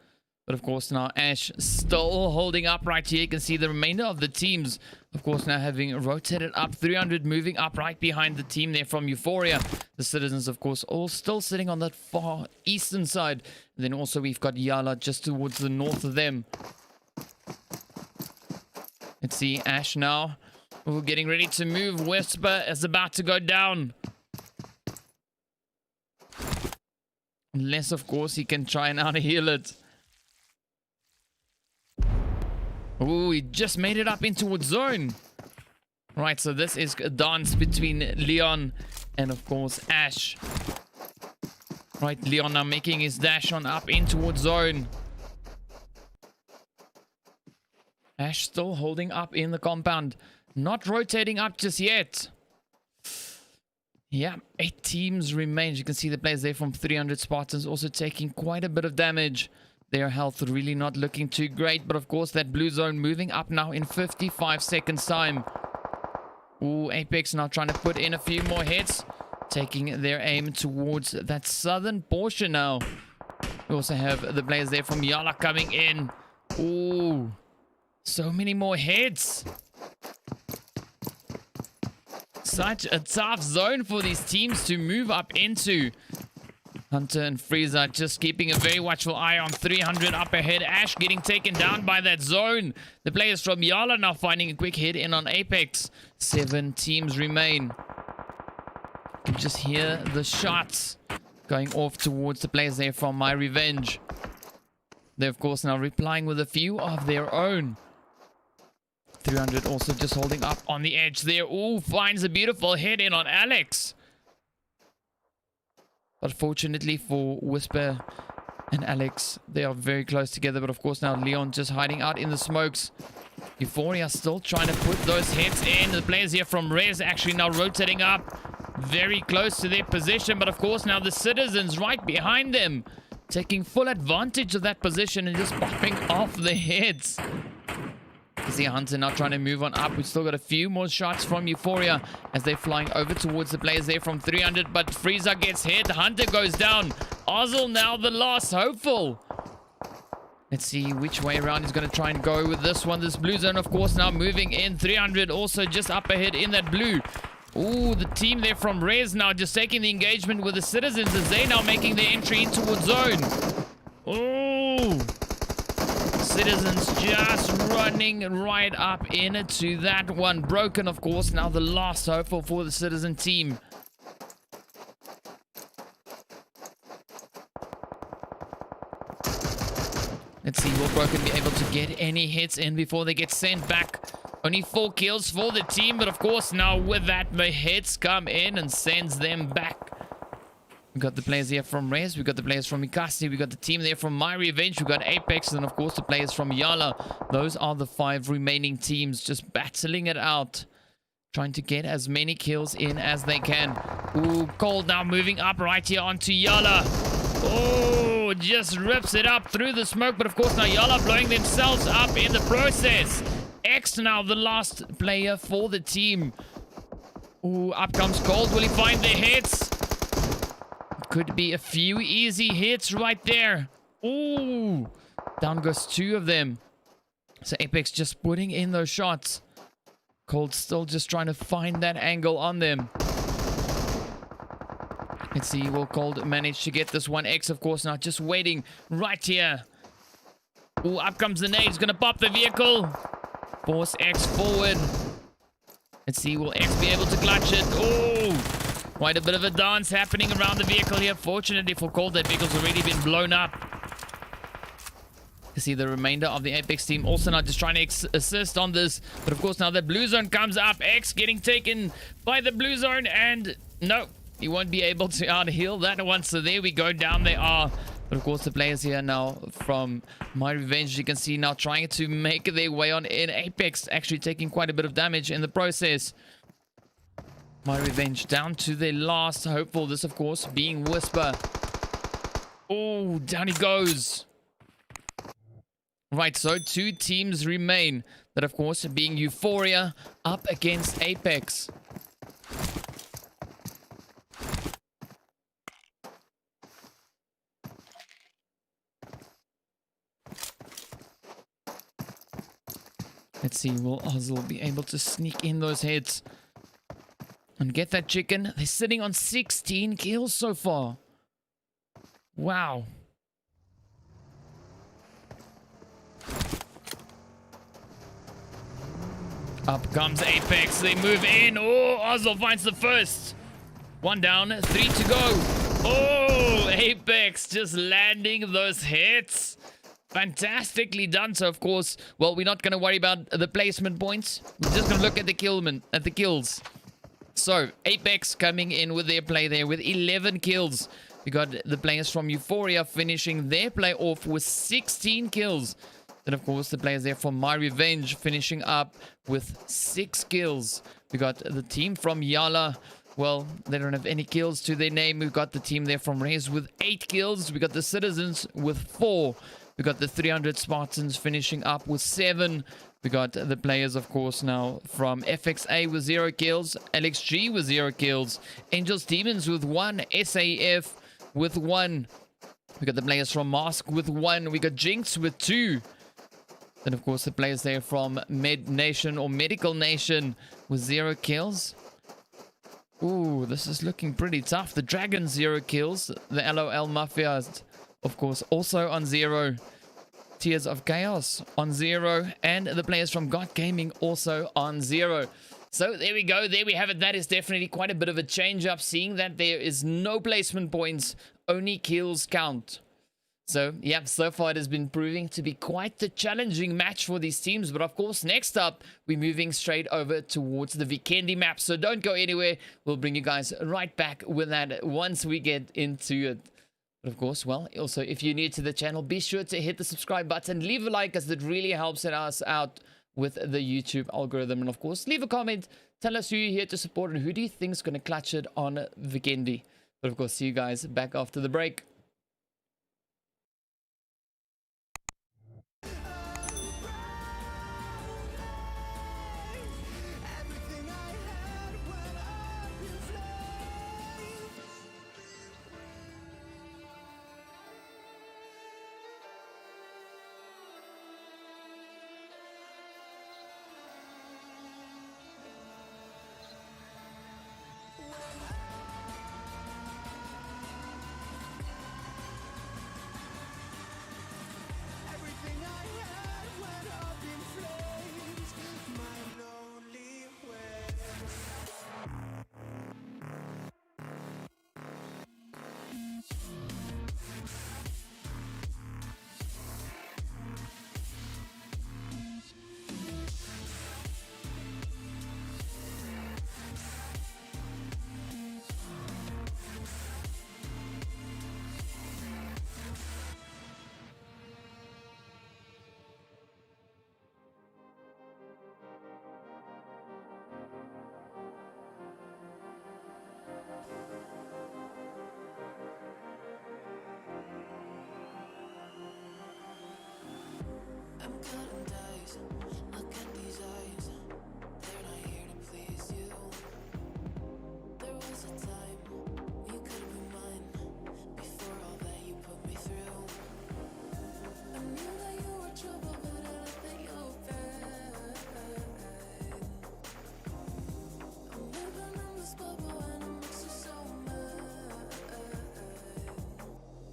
But of course now Ash still holding up right here. You can see the remainder of the teams, of course, now having rotated up. 300 moving up right behind the team there from Euphoria. The citizens, of course, all still sitting on that far eastern side. And then also we've got Yala just towards the north of them. Let's see, Ash now. We're getting ready to move. Whisper is about to go down. Unless, of course, he can try and out-heal it. Oh, he just made it up in towards zone. Right, so this is a dance between Leon and, of course, Ash. Right, Leon now making his dash on up in towards zone. Ash still holding up in the compound. Not rotating up just yet. Yeah, 8 teams remain. You can see the players there from 300 Spartans also taking quite a bit of damage. Their health really not looking too great. But of course, that blue zone moving up now in 55 seconds time. Ooh, Apex now trying to put in a few more hits. Taking their aim towards that southern portion now. We also have the players there from Yala coming in. Ooh, so many more hits. Such a tough zone for these teams to move up into. Hunter and Frieza just keeping a very watchful eye on 300 up ahead. Ash getting taken down by that zone. The players from Yala now finding a quick hit in on Apex. 7 teams remain. You can just hear the shots going off towards the players there from My Revenge. They're, of course, now replying with a few of their own. 300 also just holding up on the edge there. Ooh, finds a beautiful hit in on Alex. But fortunately for Whisper, and Alex, they are very close together. But of course now Leon just hiding out in the smokes. Euphoria still trying to put those hits in. The players here from Rez actually now rotating up very close to their position. But of course now the Citizens right behind them, taking full advantage of that position and just popping off the hits. You see Hunter now trying to move on up. We've still got a few more shots from Euphoria as they're flying over towards the players there from 300. But Frieza gets hit. Hunter goes down. Ozil now the last hopeful. Let's see which way around he's going to try and go with this one. This blue zone, of course, now moving in. 300 also just up ahead in that blue. Ooh, the team there from Rez now just taking the engagement with the Citizens as they now making their entry in towards zone. Ooh. Citizens just running right up into that one. Broken, of course, now the last hopeful for the Citizen team. Let's see, will Broken be able to get any hits in before they get sent back? Only 4 kills for the team, but of course now with that, the hits come in and sends them back. We got the players here from Rez, we got the players from Mikasi, we got the team there from My Revenge, we got Apex, and of course the players from Yala. Those are the 5 remaining teams just battling it out, trying to get as many kills in as they can. Ooh, Cold now moving up right here onto Yala. Oh, just rips it up through the smoke, but of course now Yala blowing themselves up in the process. X now the last player for the team. Ooh, up comes Cold. Will he find the hits? Could be a few easy hits right there. Ooh, down goes 2 of them. So Apex just putting in those shots. Cold still just trying to find that angle on them. Let's see, will Cold manage to get this one? X, of course, now just waiting right here. Ooh, up comes the nade. He's going to pop the vehicle. Force X forward. Let's see, will X be able to clutch it? Oh, quite a bit of a dance happening around the vehicle here. Fortunately for Cold, that vehicle's already been blown up. You see the remainder of the Apex team also now just trying to assist on this. But of course, now the blue zone comes up. X getting taken by the blue zone. And no, he won't be able to out-heal that one. So there we go. Down they are. But of course, the players here now from My Revenge, you can see now trying to make their way on in. Apex actually taking quite a bit of damage in the process. My Revenge down to their last hopeful. This, of course, being Whisper. Oh, down he goes. Right, so 2 teams remain. That, of course, being Euphoria up against Apex. Let's see, will Ozil be able to sneak in those hits and get that chicken? They're sitting on 16 kills so far. Wow. Up comes Apex. They move in. Oh, Ozil finds the first. 1 down, 3 to go. Oh, Apex just landing those hits. Fantastically done. So of course, well, we're not going to worry about the placement points. We're just going to look at the kills. So Apex coming in with their play there with 11 kills. We got the players from Euphoria finishing their play off with 16 kills. Then of course the players there from My Revenge finishing up with 6 kills. We got the team from Yala. Well, they don't have any kills to their name. We've got the team there from Rez with 8 kills. We got the Citizens with 4. We got the 300 Spartans finishing up with 7. We got the players, of course, now from FXA with 0 kills. LXG with 0 kills. Angels Demons with 1. SAF with 1. We got the players from Mask with 1. We got Jinx with 2. Then, of course, the players there from Med Nation or Medical Nation with 0 kills. Ooh, this is looking pretty tough. The Dragon 0 kills. The LOL Mafia, of course, also on 0. Tears of Chaos on 0. And the players from God Gaming also on 0. So there we go. There we have it. That is definitely quite a bit of a change up, seeing that there is no placement points, only kills count. So, yeah, so far it has been proving to be quite the challenging match for these teams. But, of course, next up, we're moving straight over towards the Vikendi map. So don't go anywhere. We'll bring you guys right back with that once we get into it. But of course, well, also, if you're new to the channel, be sure to hit the subscribe button, leave a like, as it really helps us out with the YouTube algorithm. And of course, leave a comment, tell us who you're here to support and who do you think is going to clutch it on Vikendi. But of course, see you guys back after the break. Everything I had went up in flames. Everything I had went up in flames. My lonely way. I'm cutting dice. Look at these eyes. They're not here to please you. There was a time you could be mine. Before all that you put me through. I knew that you were trouble, but I let that you were bad. I'm living in this bubble and it makes you so mad.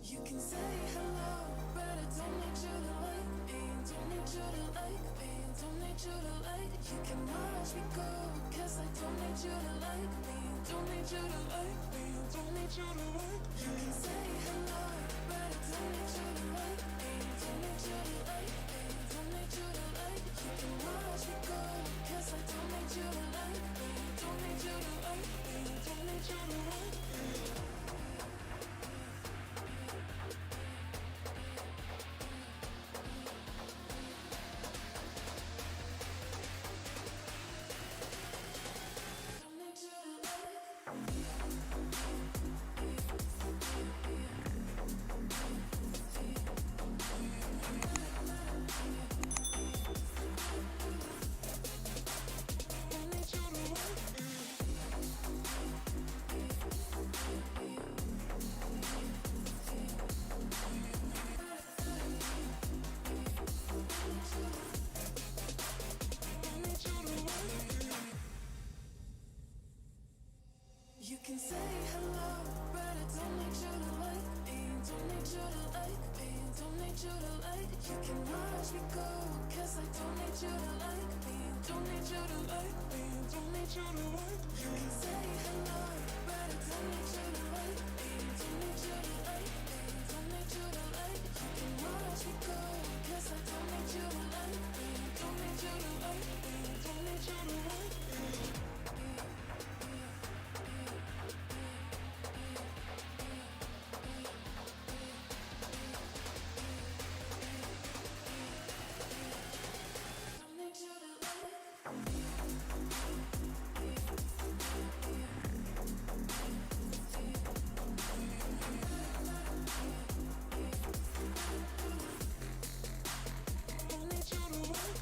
You can say hello, but I don't need you to like me. Don't need you to like me. Don't need you to like. You can watch me go, 'cause I don't need you to like me. Don't need you to like me. Don't need you to like. You can say hello, but I don't need you to like me. Don't need you to like me. Don't need you to like. You can watch me go, 'cause I don't need you to like me. Don't need you to like me. Don't need you to like. Don't need you to like. Don't need you to like. Don't need you to like. You can say hello, but I don't need you to like me. Don't need you to like me. Don't need you to like. You can watch me go, 'cause I don't need you to like me. Don't need you to like me. Don't need you to like. You can say hello, but I don't need you to like me. Don't need you to like me. Don't need you to like. You can watch me go, 'cause I don't need you to like me. Don't need you to like me. Don't need you to like. Don't need you to like. Don't need you to like.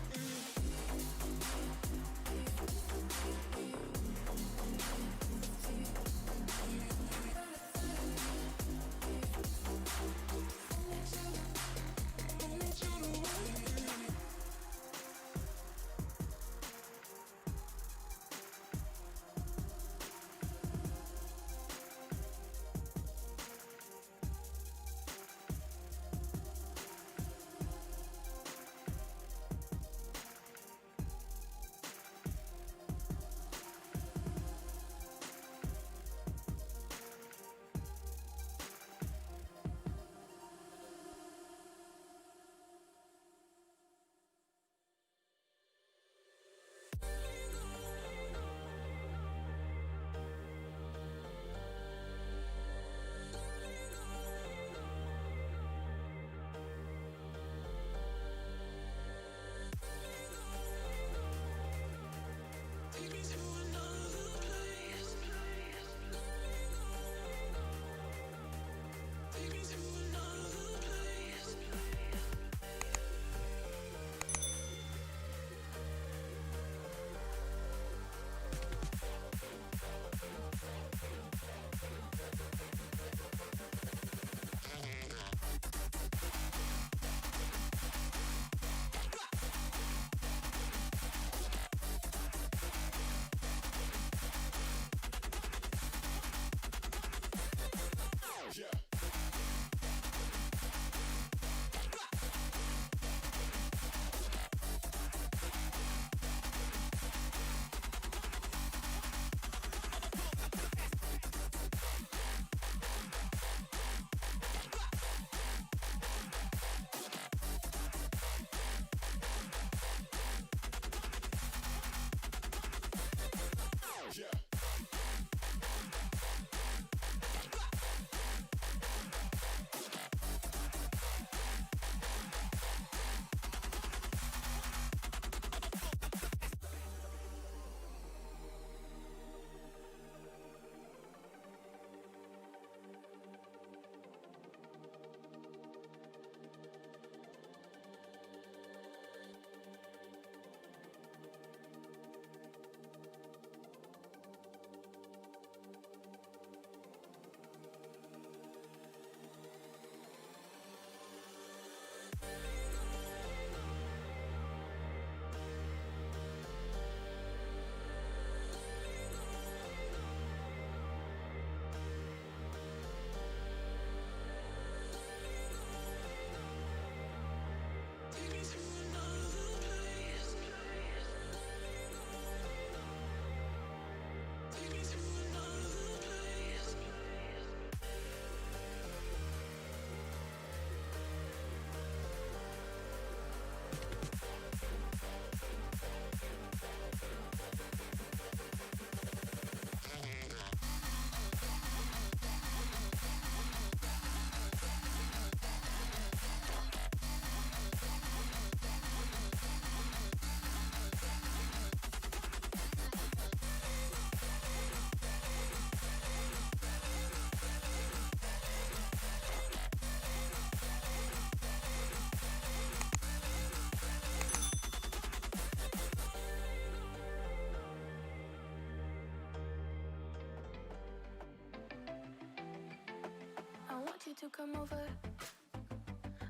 to come over.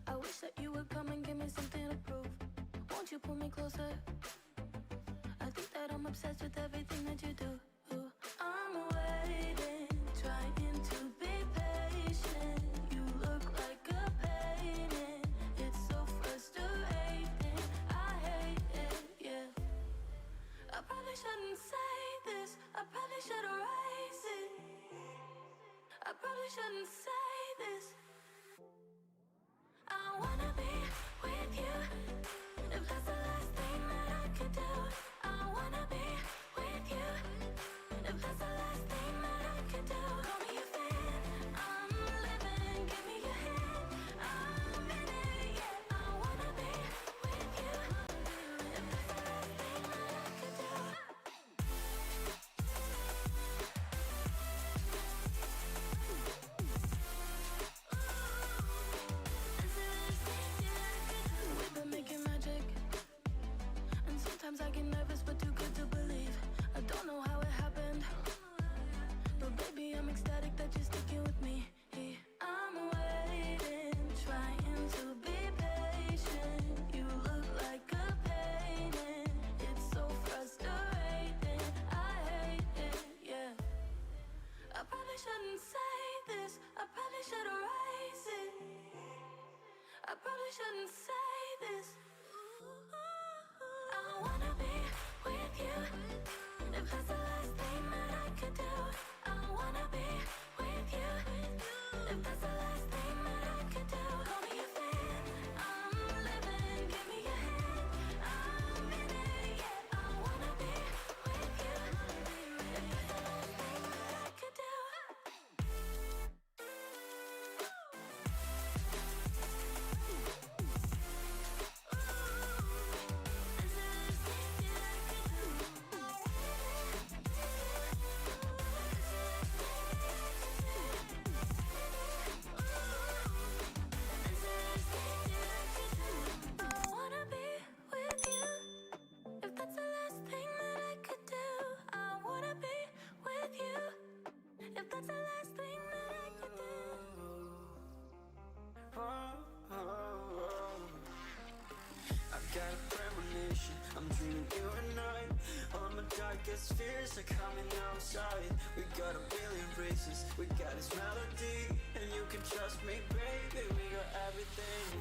I wish that you would come and give me something to prove. Won't you pull me closer? I think that I'm obsessed with everything that you do. I'm waiting, trying to be patient. You look like a painting. It's so frustrating. I hate it, yeah. I probably shouldn't say this. I probably should erase it. I probably shouldn't say this. I wanna be with you. If that's the last thing that I could do, I wanna be with you. If that's the last thing that I could do, call me a fan. I'm living, give me your hand. I'm in it, yeah. I wanna be with you. If that's the last thing that I could do. We've been making magic, and sometimes I get nervous, but too good to believe. I don't know how it happened, but baby, I'm ecstatic that you're sticking with me. I'm waiting, trying to be patient. You look like a painting. It's so frustrating. I hate it, yeah. I probably shouldn't say this. I probably should erase it. I probably shouldn't say this. I wanna be with you. If that's the last thing that I could do, I wanna be with you. If that's the last thing that I could do, call me a fan. I'm living, give me your hand. I'm in it, yeah. I wanna be with you. If that's the last thing that I could do. I wanna be with you. If that's the last thing that I could do, I wanna be with you. If that's the last thing that I could do. I got a premonition, I'm dreaming you and I. All my darkest fears are coming outside. We got a billion races, we got this melody. And you can trust me, baby, we got everything.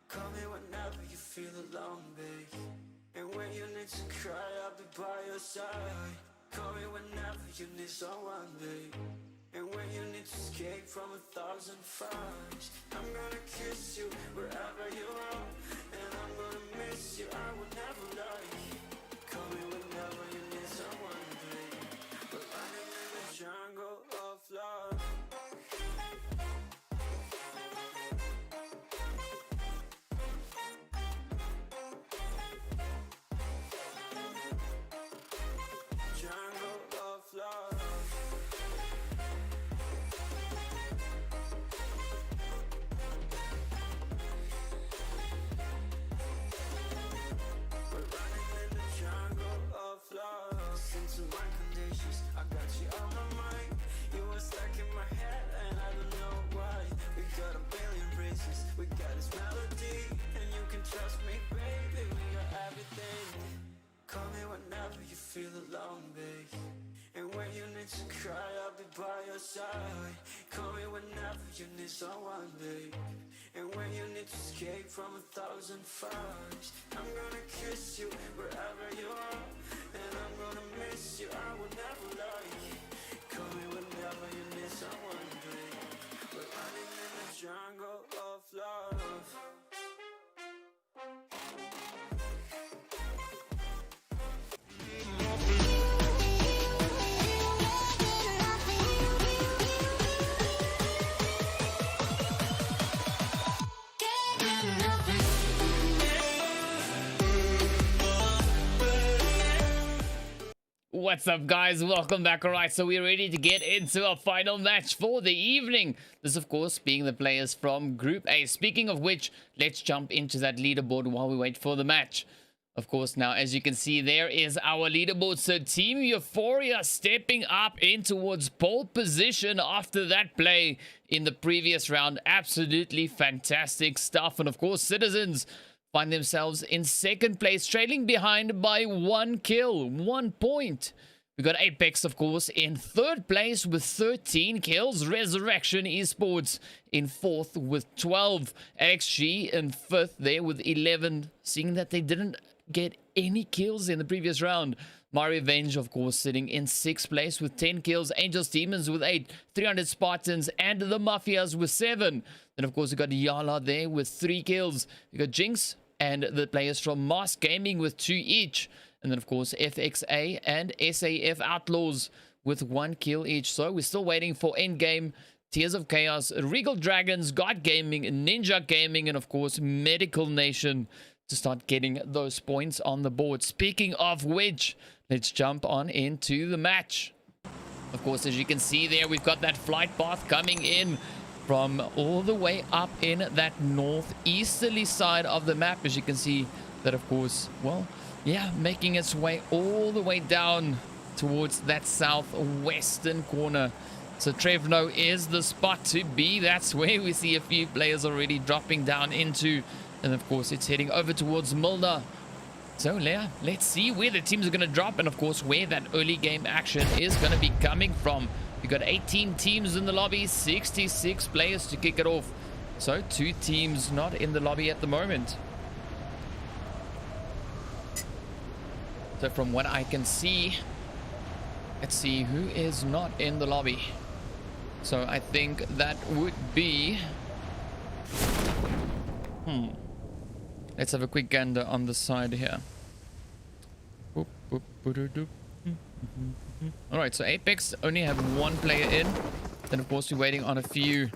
Call me whenever you feel alone, babe. And when you need to cry, I'll be by your side. Call me whenever you need someone, babe. And when you need to escape from 1,000 fires, I'm gonna kiss you wherever you are. And I'm gonna miss you, I will never lie. Call me whenever you need someone, babe. We're running in the jungle of love. Jungle of love. We're running in the jungle of love. Listen to my conditions, I got you on my mind. You were stuck in my head and I don't know why. We got a billion races, we got this melody. And you can trust me, baby, we got everything. Call me whenever you feel alone, babe. And when you need to cry, I'll be by your side. Call me whenever you need someone, babe. And when you need to escape from 1,000 fires, I'm gonna kiss you wherever you are. And I'm gonna miss you, I will never lie. Call me whenever you need someone, babe. We're running in the jungle of love. What's up, guys? Welcome back. Alright, so we're ready to get into our final match for the evening. This, of course, being the players from Group A. Speaking of which, let's jump into that leaderboard while we wait for the match. Of course, now, as you can see, there is our leaderboard. So Team Euphoria stepping up in towards pole position after that play in the previous round. Absolutely fantastic stuff. And of course, Citizens find themselves in second place, trailing behind by 1 kill, 1 point. We got Apex, of course, in third place with 13 kills. Resurrection Esports in fourth with 12. XG in fifth there with 11, seeing that they didn't get any kills in the previous round. My Revenge, of course, sitting in 6th place with 10 kills. Angels Demons with 8. 300 Spartans and the Mafias with 7. Then, of course, we got Yala there with 3 kills. We got Jinx and the players from Mask Gaming with 2 each. And then, of course, FXA and SAF Outlaws with 1 kill each. So we're still waiting for Endgame, Tears of Chaos, Regal Dragons, God Gaming, Ninja Gaming, and, of course, Medical Nation to start getting those points on the board. Speaking of which, let's jump on into the match. Of course, as you can see there, we've got that flight path coming in from all the way up in that northeasterly side of the map. As you can see that, of course, well, yeah, making its way all the way down towards that southwestern corner. So Trevno is the spot to be. That's where we see a few players already dropping down into. And of course, it's heading over towards Milner. So, yeah, let's see where the teams are going to drop. And of course, where that early game action is going to be coming from. We've got 18 teams in the lobby, 66 players to kick it off. So, 2 teams not in the lobby at the moment. So, from what I can see, let's see who is not in the lobby. So, I think that would be... Let's have a quick gander on the side here. Alright, so Apex only have 1 player in. Then, of course, we're waiting on a few.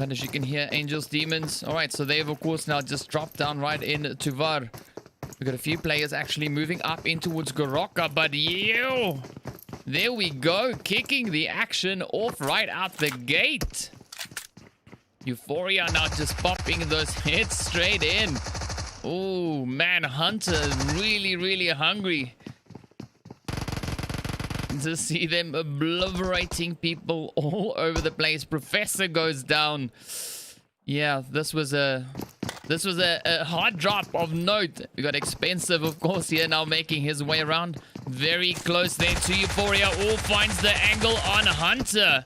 And as you can hear, Angels, Demons. Alright, so they've, of course, now just dropped down right in to Var. We've got a few players actually moving up in towards Goroka. But, yo! There we go. Kicking the action off right out the gate. Euphoria now just popping those hits straight in. Oh, man, Hunter really, really hungry to see them obliterating people all over the place. Professor goes down. Yeah, this was a hard drop of note. We got Expensive, of course, here now making his way around. Very close there to Euphoria. All finds the angle on Hunter.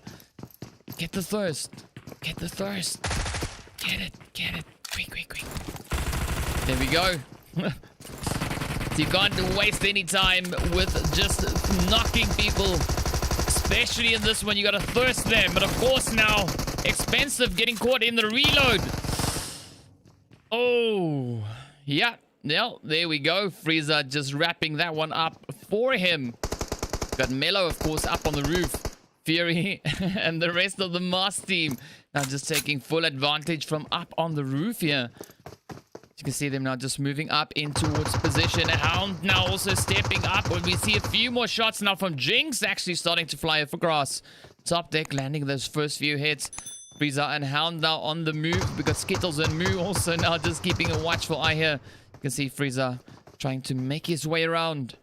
Get the thirst. Get the thirst. Get it. Get it. Quick, quick, quick. There we go. So you can't waste any time with just knocking people. Especially in this one, you gotta thirst them. But of course now, Expensive getting caught in the reload. Oh, yeah. Well, there we go. Frieza just wrapping that one up for him. Got Mello, of course, up on the roof. Fury and the rest of the Mask team now just taking full advantage from up on the roof here. You can see them now just moving up in towards position. Hound now also stepping up. When we see a few more shots now from Jinx actually starting to fly over grass. Top deck landing those first few hits. Frieza and Hound now on the move. We got Skittles and Moo also now just keeping a watchful eye here. You can see Frieza trying to make his way around.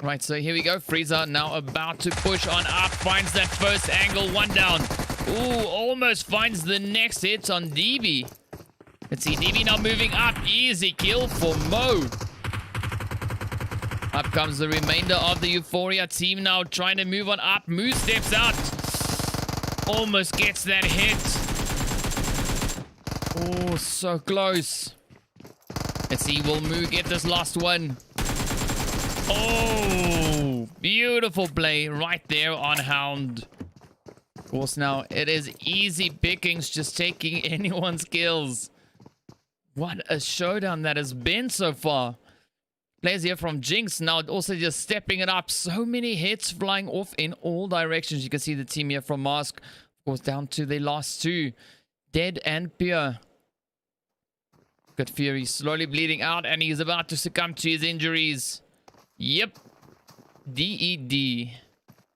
Right, so here we go. Frieza now about to push on up. Finds that first angle. 1 down. Ooh, almost finds the next hit on DB. Let's see, DB now moving up. Easy kill for Mo. Up comes the remainder of the Euphoria team now trying to move on up. Moo steps out. Almost gets that hit. Oh, so close. Let's see, will Moo get this last one? Oh, beautiful play right there on Hound. Of course, now it is easy pickings, just taking anyone's kills. What a showdown that has been so far. Players here from Jinx now also just stepping it up. So many hits flying off in all directions. You can see the team here from Mask, of course, down to the last 2. Dead and Pure. Got Fury slowly bleeding out, and he's about to succumb to his injuries. Yep. DED.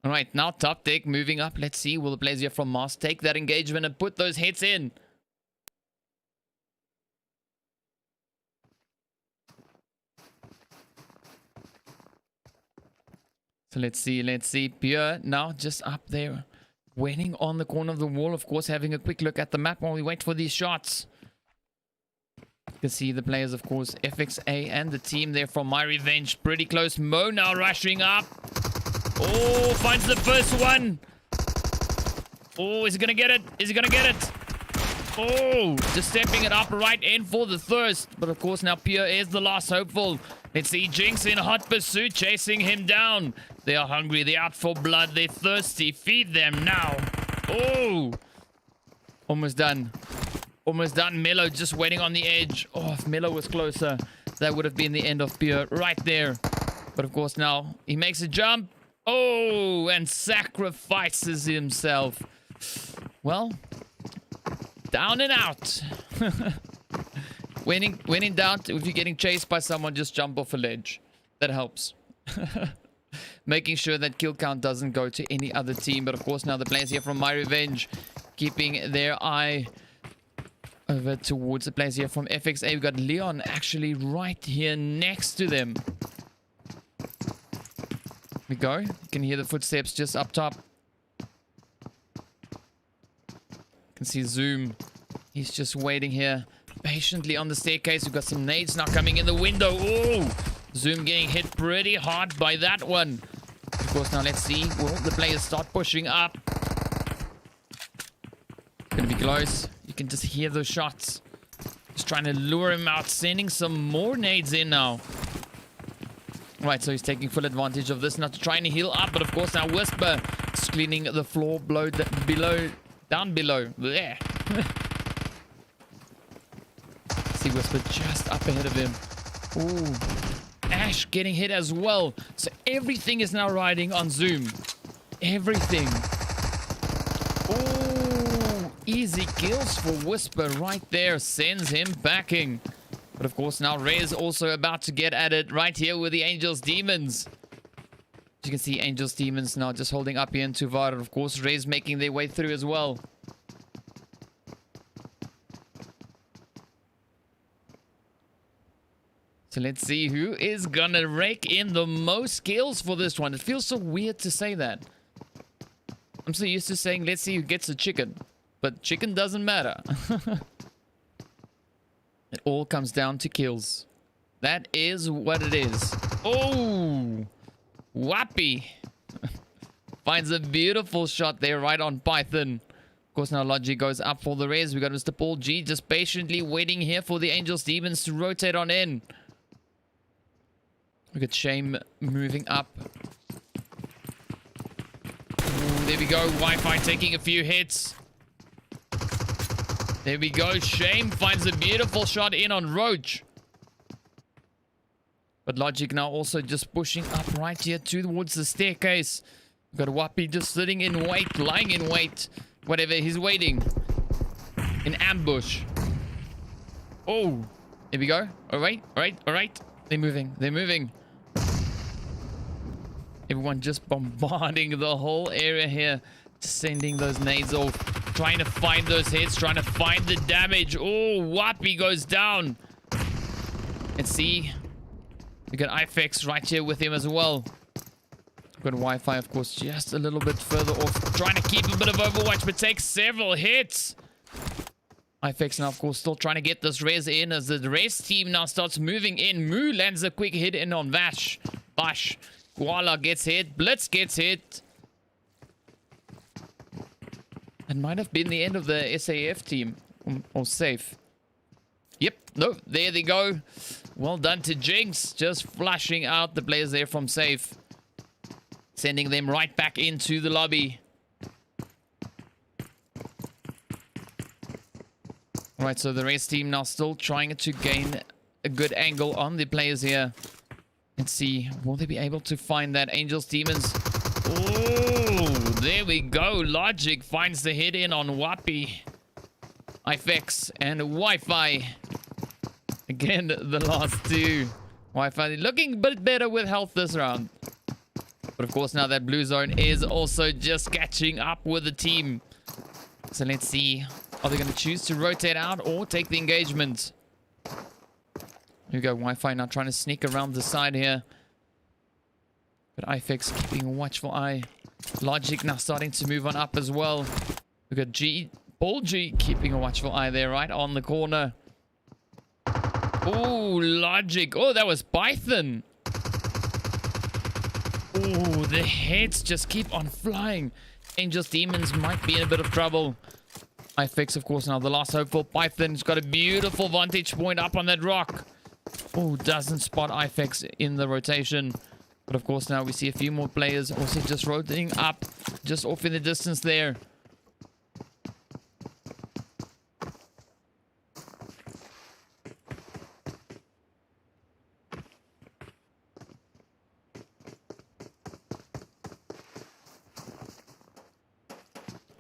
Alright, now top deck moving up. Let's see, will the players here from Mask take that engagement and put those hits in? So let's see. Pure now just up there, waiting on the corner of the wall. Of course, having a quick look at the map while we wait for these shots. You can see the players, of course, FXA and the team there from My Revenge. Pretty close. Mo now rushing up. Oh, finds the first one. Oh, is he gonna get it? Is he gonna get it? Oh, just stepping it up right in for the thirst. But of course, now Pure is the last hopeful. Let's see Jinx in hot pursuit, chasing him down. They are hungry. They're out for blood. They're thirsty. Feed them now. Oh, almost done. Almost done. Melo just waiting on the edge. Oh, if Melo was closer, that would have been the end of Pure right there. But of course, now he makes a jump. Oh, and sacrifices himself. Well, down and out. When in doubt, if you're getting chased by someone, just jump off a ledge. That helps. Making sure that kill count doesn't go to any other team. But of course, now the players here from My Revenge keeping their eye over towards the players here from FXA. We've got Leon actually right here next to them. Here we go. You can hear the footsteps just up top. You can see Zoom. He's just waiting here patiently on the staircase. We've got some nades now coming in the window. Oh, Zoom getting hit pretty hard by that one. Of course, now let's see. Will the players start pushing up? Gonna be close. You can just hear those shots. Just trying to lure him out. Sending some more nades in now. Right, so he's taking full advantage of this. Not trying to heal up, but of course now Whisper is cleaning the floor down below. There. See Whisper just up ahead of him. Ooh. Ash getting hit as well. So everything is now riding on Zoom. Everything. Ooh. Easy kills for Whisper right there. Sends him backing. But of course now Rez also about to get at it right here with the Angels Demons. As you can see, Angels Demons now just holding up here into Var. Of course, Rez making their way through as well. So let's see who is gonna rake in the most kills for this one. It feels so weird to say that. I'm so used to saying, let's see who gets the chicken. But chicken doesn't matter. It all comes down to kills. That is what it is. Oh! Wappy! Finds a beautiful shot there right on Python. Of course, now Logic goes up for the res. We got Mr. Paul G just patiently waiting here for the Angels Demons to rotate on in. Look at Shame moving up. Ooh, there we go. Wi-Fi taking a few hits. There we go. Shame finds a beautiful shot in on Roach. But Logic now also just pushing up right here towards the staircase. We've got Wappy just sitting in wait, lying in wait. Whatever, he's waiting. In ambush. Oh, here we go. All right. They're moving. Everyone just bombarding the whole area here. Just sending those nades off. Trying to find those hits. Trying to find the damage. Oh, Wappy goes down. Let's see. We got IFX right here with him as well. We've got Wi-Fi, of course, just a little bit further off. Trying to keep a bit of Overwatch, but takes several hits. IFX now, of course, still trying to get this res in as the res team now starts moving in. Moo lands a quick hit in on Bash. Koala gets hit. Blitz gets hit. That might have been the end of the SAF team. Or safe. Yep. No, there they go. Well done to Jinx. Just flushing out the players there from safe. Sending them right back into the lobby. Alright, so the rest team now still trying to gain a good angle on the players here. Let's see. Will they be able to find that Angels Demons? Oh, there we go. Logic finds the hit in on Wappy. IFX and Wi-Fi. Again, the last two. Wi-Fi looking a bit better with health this round. But of course, now that blue zone is also just catching up with the team. So let's see. Are they going to choose to rotate out or take the engagement? Here we go. Wi-Fi now trying to sneak around the side here. But iFix keeping a watchful eye. Logic now starting to move on up as well. We got Paul G keeping a watchful eye there, right on the corner. Oh, Logic. Oh, that was Python. Oh, the heads just keep on flying. Angels Demons might be in a bit of trouble. iFix, of course, now the last hope for Python's got a beautiful vantage point up on that rock. Oh, doesn't spot iFix in the rotation. But of course, now we see a few more players also just rotating up, just off in the distance there.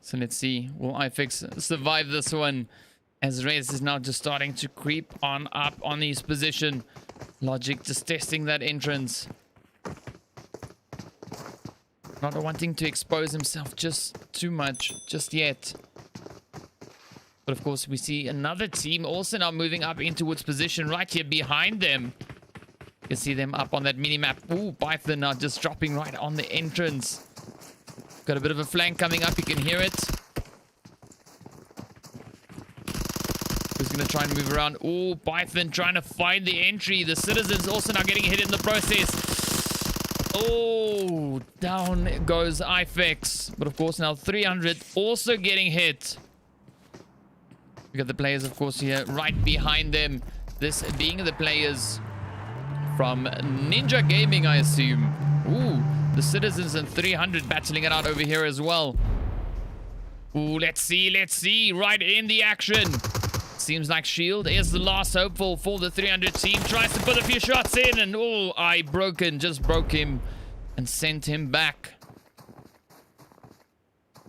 So let's see, will iFix survive this one? As Rez is now just starting to creep on up on his position. Logic just testing that entrance. Not wanting to expose himself just too much just yet. But of course we see another team also now moving up in towards position right here behind them. You can see them up on that mini-map. Ooh, Python now just dropping right on the entrance. Got a bit of a flank coming up, you can hear it. Who's going to try and move around? Ooh, Python trying to find the entry. The citizens also now getting hit in the process. Oh, down goes iFix. But of course now 300 also getting hit. We got the players, of course, here right behind them. This being the players from Ninja Gaming, I assume. Ooh, the citizens and 300 battling it out over here as well. Ooh, let's see. Right in the action. Seems like Shield is the last hopeful for the 300 team. Tries to put a few shots in and oh, just broke him and sent him back.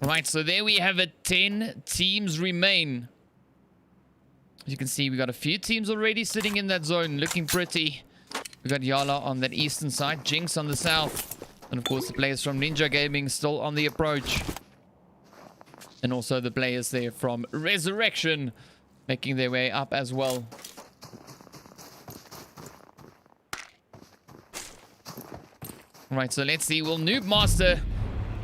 Right, so there we have it. 10 teams remain. As you can see, we got a few teams already sitting in that zone, looking pretty. We got Yala on that eastern side, Jinx on the south. And of course the players from Ninja Gaming still on the approach. And also the players there from Resurrection making their way up as well. Alright, so let's see. Will Noob Master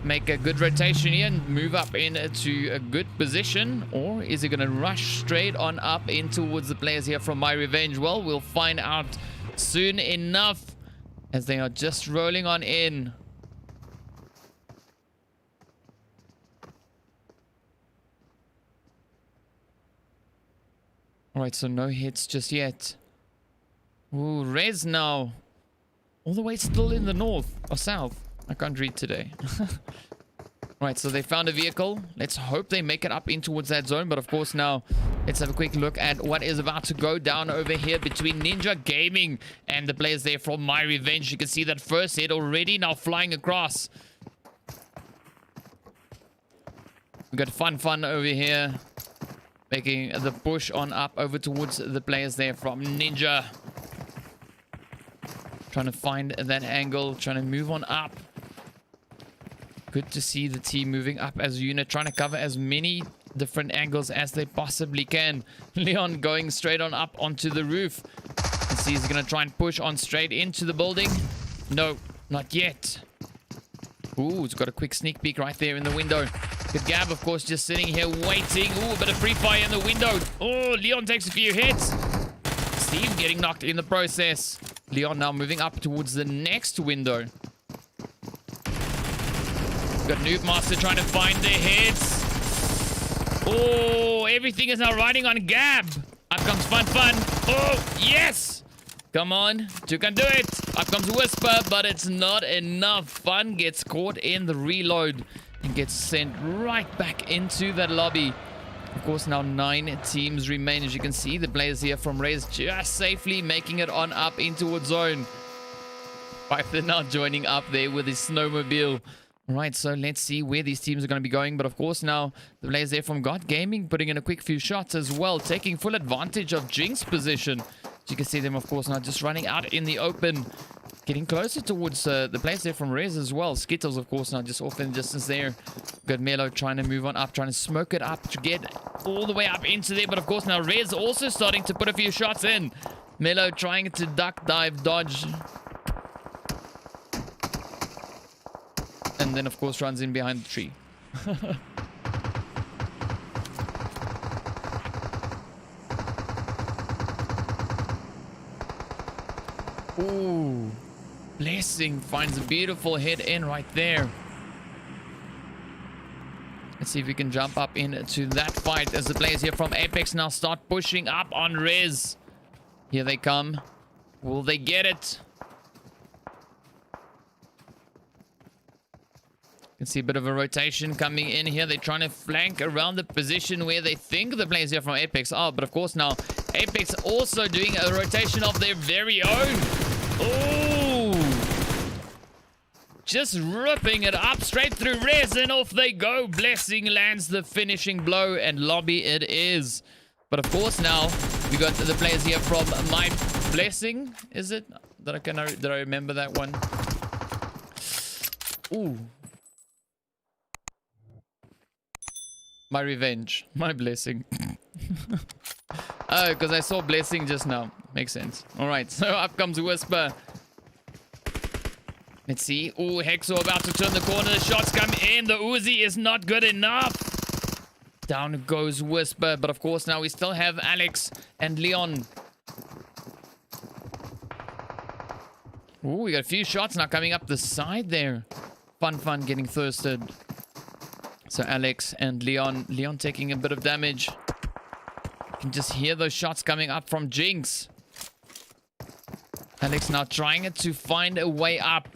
make a good rotation here and move up into a good position? Or is he going to rush straight on up in towards the players here from My Revenge? Well, we'll find out soon enough as they are just rolling on in. Alright, so no hits just yet. Ooh, Rez now. All the way still in the north or south. I can't read today. Right, so they found a vehicle. Let's hope they make it up in towards that zone. But of course now, let's have a quick look at what is about to go down over here between Ninja Gaming and the players there from My Revenge. You can see that first hit already now flying across. We got fun over here. Making the push on up over towards the players there from Ninja. Trying to find that angle. Trying to move on up. Good to see the team moving up as a unit. Trying to cover as many different angles as they possibly can. Leon going straight on up onto the roof. You see he's going to try and push on straight into the building. No, not yet. Ooh, it's got a quick sneak peek right there in the window. Good Gab, of course, just sitting here waiting. Ooh, a bit of pre-fire in the window. Oh, Leon takes a few hits. Steve getting knocked in the process. Leon now moving up towards the next window. Got Noob Master trying to find the hits. Oh, everything is now riding on Gab. Up comes Fun. Oh, yes. Come on, you can do it. Up comes Whisper, but it's not enough. Fun gets caught in the reload and gets sent right back into that lobby. Of course, now 9 teams remain. As you can see, the players here from Rez just safely making it on up into towards zone. Python now joining up there with his snowmobile. All right, so let's see where these teams are going to be going. But of course, now the players there from God Gaming putting in a quick few shots as well, taking full advantage of Jinx's position. As you can see them, of course, now just running out in the open. Getting closer towards the players there from Rez as well. Skittles, of course, now just off in the distance there. Good Melo trying to move on up, trying to smoke it up to get all the way up into there. But of course, now Rez also starting to put a few shots in. Melo trying to duck, dive, dodge. and then of course runs in behind the tree. Ooh, Blessing finds a beautiful hit in right there. Let's see if we can jump up into that fight as the players here from Apex now start pushing up on Riz. Here they come. Will they get it? You can see a bit of a rotation coming in here. They're trying to flank around the position where they think the players here from Apex are. But of course now Apex also doing a rotation of their very own. Ooh! Just ripping it up straight through Rez, and off they go. Blessing lands the finishing blow, and lobby it is. But of course now we got the players here from My Blessing. Is it? Did I remember that one? Ooh. My Revenge. My Blessing. Oh, because I saw Blessing just now. Makes sense. Alright, so up comes Whisper. Let's see. Ooh, Hexo about to turn the corner. The shots come in. The Uzi is not good enough. Down goes Whisper. But of course now we still have Alex and Leon. Ooh, we got a few shots now coming up the side there. Fun getting thirsted. So Alex and Leon. Leon taking a bit of damage. You can just hear those shots coming up from Jinx. Alex now trying to find a way up.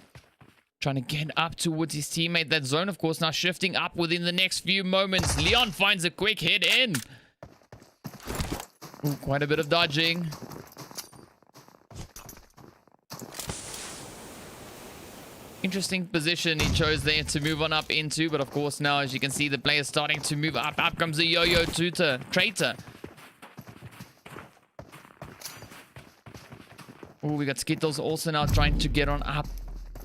Trying to get up towards his teammate. That zone, of course, now shifting up within the next few moments. Leon finds a quick hit in. Ooh, quite a bit of dodging. Interesting position he chose there to move on up into. But of course now, as you can see, the players starting to move up. Up comes the Yo-Yo Traitor. Oh, we got Skittles also now trying to get on up.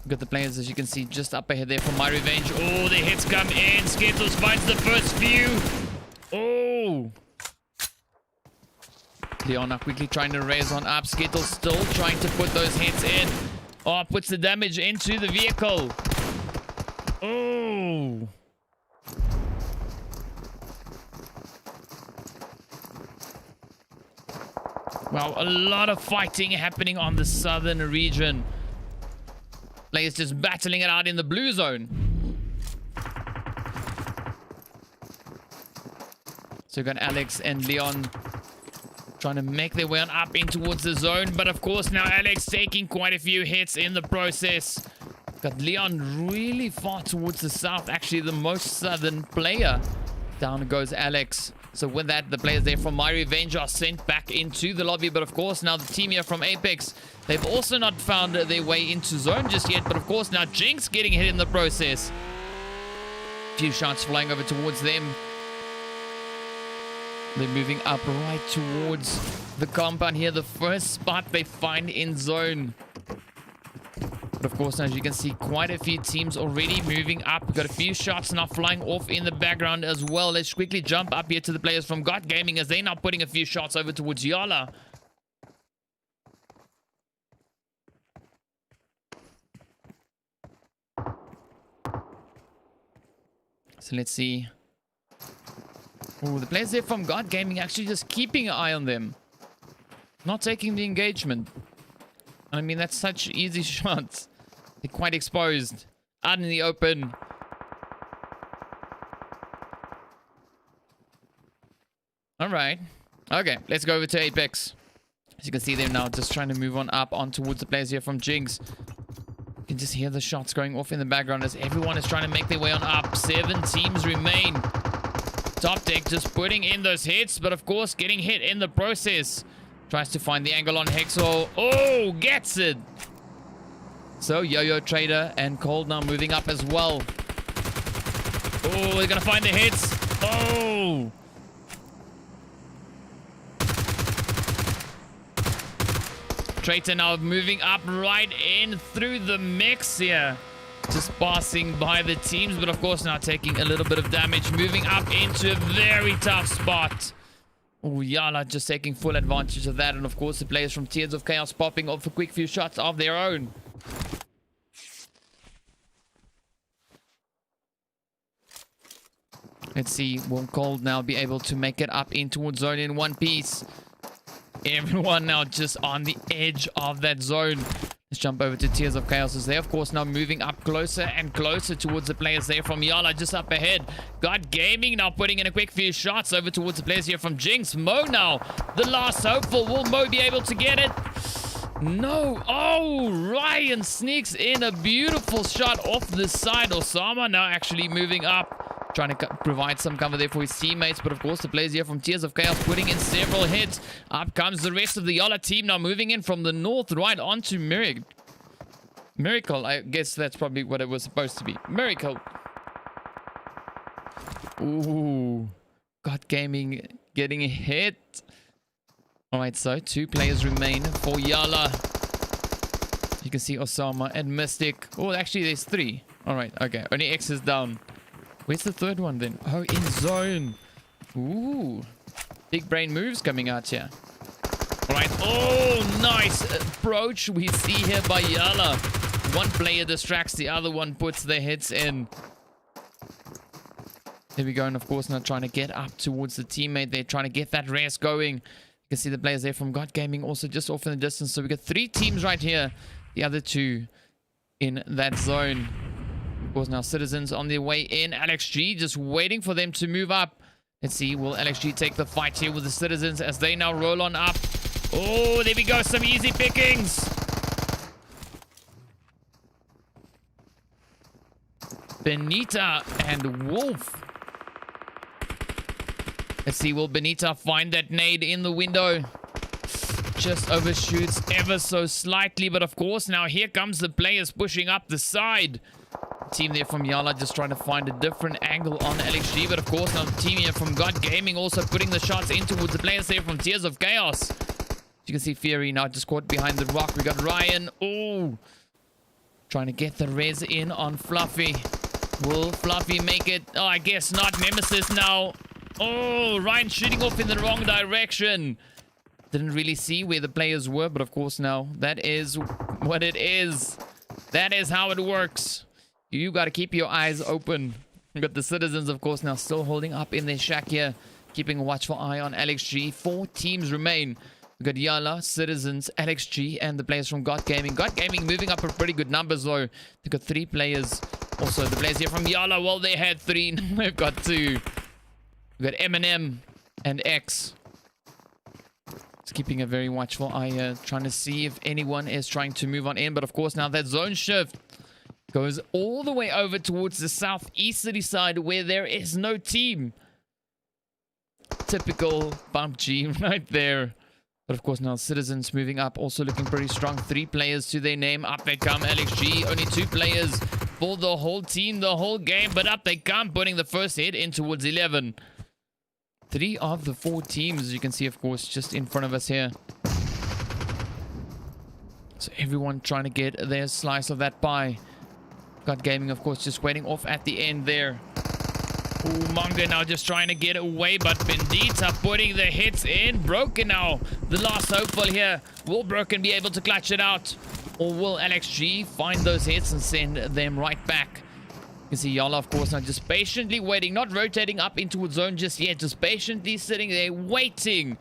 We got the players, as you can see, just up ahead there from My Revenge. Oh, the hits come in. Skittles finds the first few. Oh. Leon now quickly trying to raise on up. Skittles still trying to put those hits in. Oh, puts the damage into the vehicle. Oh. Wow, a lot of fighting happening on the southern region. Players just battling it out in the blue zone. So we've got Alex and Leon trying to make their way on up in towards the zone. But of course now Alex taking quite a few hits in the process. Got Leon really far towards the south. Actually the most southern player. Down goes Alex. So with that, the players there from My Revenge are sent back into the lobby. But of course now the team here from Apex, they've also not found their way into zone just yet. But of course now Jinx getting hit in the process. Few shots flying over towards them. They're moving up right towards the compound here. The first spot they find in zone. But of course, as you can see, quite a few teams already moving up. We've got a few shots now flying off in the background as well. Let's quickly jump up here to the players from God Gaming as they're now putting a few shots over towards Yala. So let's see. Oh, the players there from God Gaming actually just keeping an eye on them. Not taking the engagement. I mean, that's such easy shots. They're quite exposed. Out in the open. Alright. Okay, let's go over to Apex. As you can see them now just trying to move on up on towards the players here from Jinx. You can just hear the shots going off in the background as everyone is trying to make their way on up. 7 teams remain. Top Deck just putting in those hits, but of course getting hit in the process. Tries to find the angle on Hexo. Oh, gets it. So Yo-Yo Trader and Cold now moving up as well. Oh, they're gonna find the hits. Oh. Traitor now moving up right in through the mix here. Just passing by the teams, but of course now taking a little bit of damage. Moving up into a very tough spot. Oh, Yala just taking full advantage of that. And of course the players from Tears of Chaos popping off a quick few shots of their own. Let's see, will Cold now be able to make it up in towards zone in one piece? Everyone now just on the edge of that zone. Let's jump over to Tears of Chaos as they, of course, now moving up closer and closer towards the players there from Yala just up ahead. God Gaming now putting in a quick few shots over towards the players here from Jinx. Mo now, the last hopeful. Will Mo be able to get it? No. Oh, Ryan sneaks in a beautiful shot off the side. Osama now actually moving up, trying to provide some cover there for his teammates. But of course, the players here from Tears of Chaos putting in several hits. Up comes the rest of the Yala team now moving in from the north right onto Miracle. I guess that's probably what it was supposed to be. Miracle. Ooh. God Gaming getting hit. Alright, so 2 players remain for Yala. You can see Osama and Mystic. Oh, actually, there's 3. Alright, okay. Only X is down. Where's the third one then? Oh, in zone. Ooh. Big brain moves coming out here. Alright. Oh, nice approach we see here by Yala. One player distracts, the other one puts their hits in. There we go. And of course, now trying to get up towards the teammate. They're trying to get that race going. You can see the players there from God Gaming also just off in the distance. So we got 3 teams right here. The other 2 in that zone. Of course, now Citizens on their way in. Alex G just waiting for them to move up. Let's see, will Alex G take the fight here with the Citizens as they now roll on up? Oh, there we go. Some easy pickings. Benita and Wolf. Let's see, will Benita find that nade in the window? Just overshoots ever so slightly, but of course now here comes the players pushing up the side. Team there from Yala just trying to find a different angle on LXG, but of course now the team here from God Gaming also putting the shots in towards the players there from Tears of Chaos. You can see Fury now just caught behind the rock. We got Ryan. Oh, trying to get the res in on Fluffy. Will Fluffy make it? Oh, I guess not. Nemesis now. Oh, Ryan shooting off in the wrong direction. Didn't really see where the players were, but of course now that is what it is. That is how it works. You got to keep your eyes open. We got the Citizens, of course, now still holding up in their shack here, keeping a watchful eye on LXG. 4 teams remain. We got Yala, Citizens, LXG, and the players from God Gaming. God Gaming moving up with pretty good numbers, though. They've got 3 players. Also, the players here from Yala, well, they had 3. They've got 2. We got Eminem and X. Just keeping a very watchful eye here, trying to see if anyone is trying to move on in. But of course, now that zone shift goes all the way over towards the southeasterly side where there is no team. Typical PUBG right there. But of course, now Citizens moving up, also looking pretty strong. 3 players to their name. Up they come, LXG. Only 2 players for the whole team, the whole game. But up they come, putting the first hit in towards 11. 3 of the 4 teams, as you can see, of course, just in front of us here. So everyone trying to get their slice of that pie. God Gaming, of course, just waiting off at the end there. Ooh, Manga now just trying to get away, but Bendita putting the hits in. Broken now, the last hopeful here. Will Broken be able to clutch it out? Or will LXG find those hits and send them right back? You can see Yala, of course, now just patiently waiting, not rotating up into a zone just yet, just patiently sitting there waiting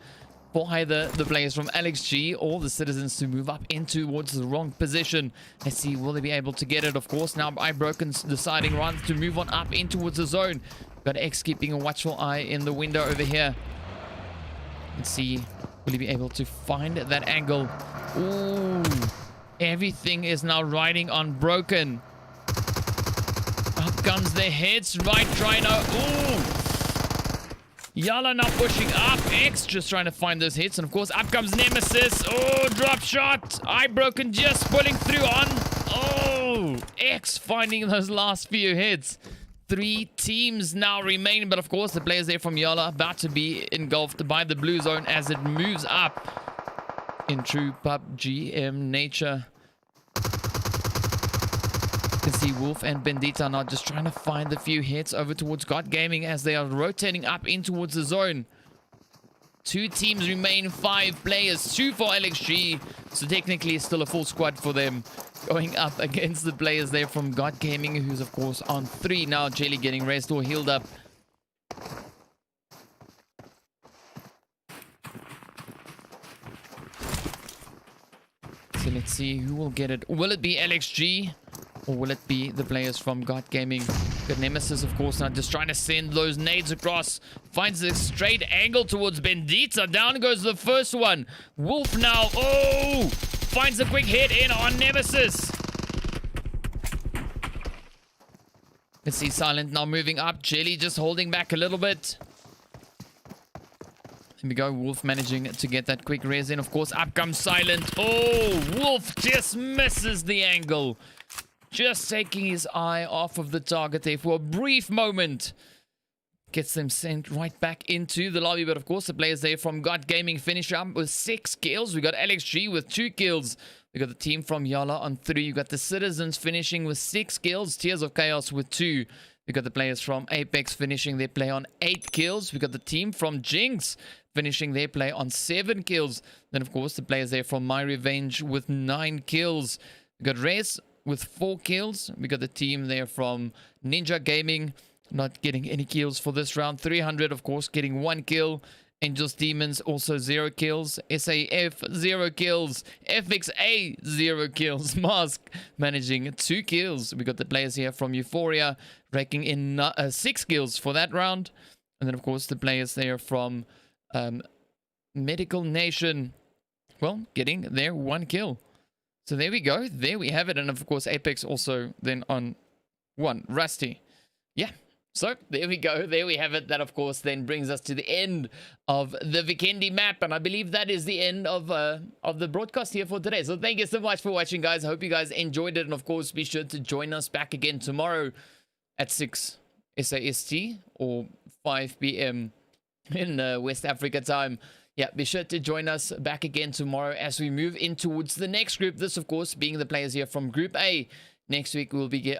for either the players from LXG or the Citizens to move up in towards the wrong position. Let's see, will they be able to get it? Of course, now iBroken's deciding rather to move on up in towards the zone. Got X keeping a watchful eye in the window over here. Let's see, will he be able to find that angle? Ooh, everything is now riding on Broken. Up comes the hits, right try now. Ooh, Yala now pushing up. X just trying to find those hits. And of course, up comes Nemesis. Oh, drop shot. iBroken just pulling through on. Oh, X finding those last few hits. 3 teams now remain. But of course, the players there from Yala about to be engulfed by the blue zone as it moves up in true PUBGM nature. You can see Wolf and Bendita now just trying to find a few hits over towards God Gaming as they are rotating up in towards the zone. 2 teams remain, 5 players, 2 for LXG. So technically it's still a full squad for them going up against the players there from God Gaming, who's of course on 3 now. Jelly getting rest or healed up. see who will get it. Will it be LXG? Or will it be the players from God Gaming? Got Nemesis, of course, now just trying to send those nades across. Finds a straight angle towards Bendita. Down goes the first one. Wolf now. Oh! Finds a quick hit in on Nemesis. Let's see Silent now moving up. Jelly just holding back a little bit. Here we go. Wolf managing to get that quick res in. Of course, up comes Silent. Oh! Wolf just misses the angle. Just taking his eye off of the target there for a brief moment. Gets them sent right back into the lobby. But of course, the players there from God Gaming finish up with 6 kills. We got LXG with 2 kills. We got the team from Yala on 3. We got the Citizens finishing with 6 kills. Tears of Chaos with 2. We got the players from Apex finishing their play on 8 kills. We got the team from Jinx finishing their play on 7 kills. Then of course, the players there from My Revenge with 9 kills. We got Rez with 4 kills. We got the team there from Ninja Gaming not getting any kills for this round. 300, of course, getting 1 kill. Angels Demons also 0 kills. SAF 0 kills. FXA 0 kills. Mask managing 2 kills. We got the players here from Euphoria raking in 6 kills for that round. And then, of course, the players there from Medical Nation, well, getting their 1 kill. So there we go. There we have it. And of course, Apex also then on 1. Rusty. Yeah. So there we go. There we have it. That, of course, then brings us to the end of the Vikendi map. And I believe that is the end of the broadcast here for today. So thank you so much for watching, guys. I hope you guys enjoyed it. And of course, be sure to join us back again tomorrow at 6 SAST or 5 p.m. in West Africa time. Yeah, be sure to join us back again tomorrow as we move in towards the next group. This, of course, being the players here from Group A. Next week, we'll be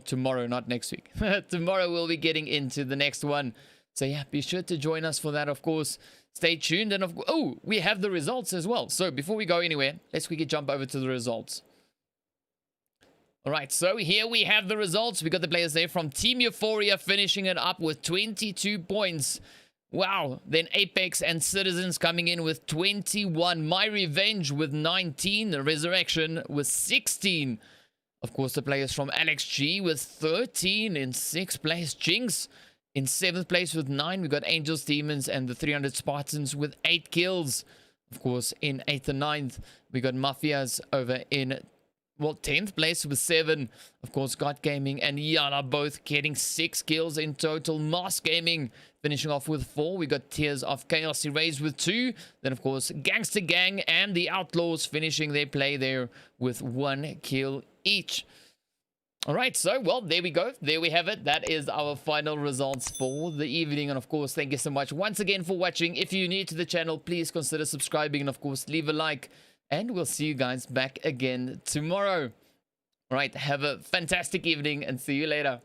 tomorrow, not next week. Tomorrow, we'll be getting into the next one. So, yeah, be sure to join us for that, of course. Stay tuned. And, oh, we have the results as well. So, before we go anywhere, let's quickly jump over to the results. All right, so here we have the results. We got the players there from Team Euphoria finishing it up with 22 points. Wow. Then Apex and Citizens coming in with 21. My Revenge with 19. The Resurrection with 16. Of course, the players from LXG with 13 in 6th place. Jinx in 7th place with 9. We got Angels, Demons, and the 300 Spartans with 8 kills. Of course, in 8th and 9th, we got Mafias over in, well, 10th place with 7. Of course, God Gaming and Yala both getting 6 kills in total. Mask Gaming finishing off with 4. We got Tears of Chaos Erased with 2. Then, of course, Gangster Gang and the Outlaws finishing their play there with 1 kill each. All right, so, well, there we go. There we have it. That is our final results for the evening. And, of course, thank you so much once again for watching. If you're new to the channel, please consider subscribing. And, of course, leave a like. And we'll see you guys back again tomorrow. All right, have a fantastic evening and see you later.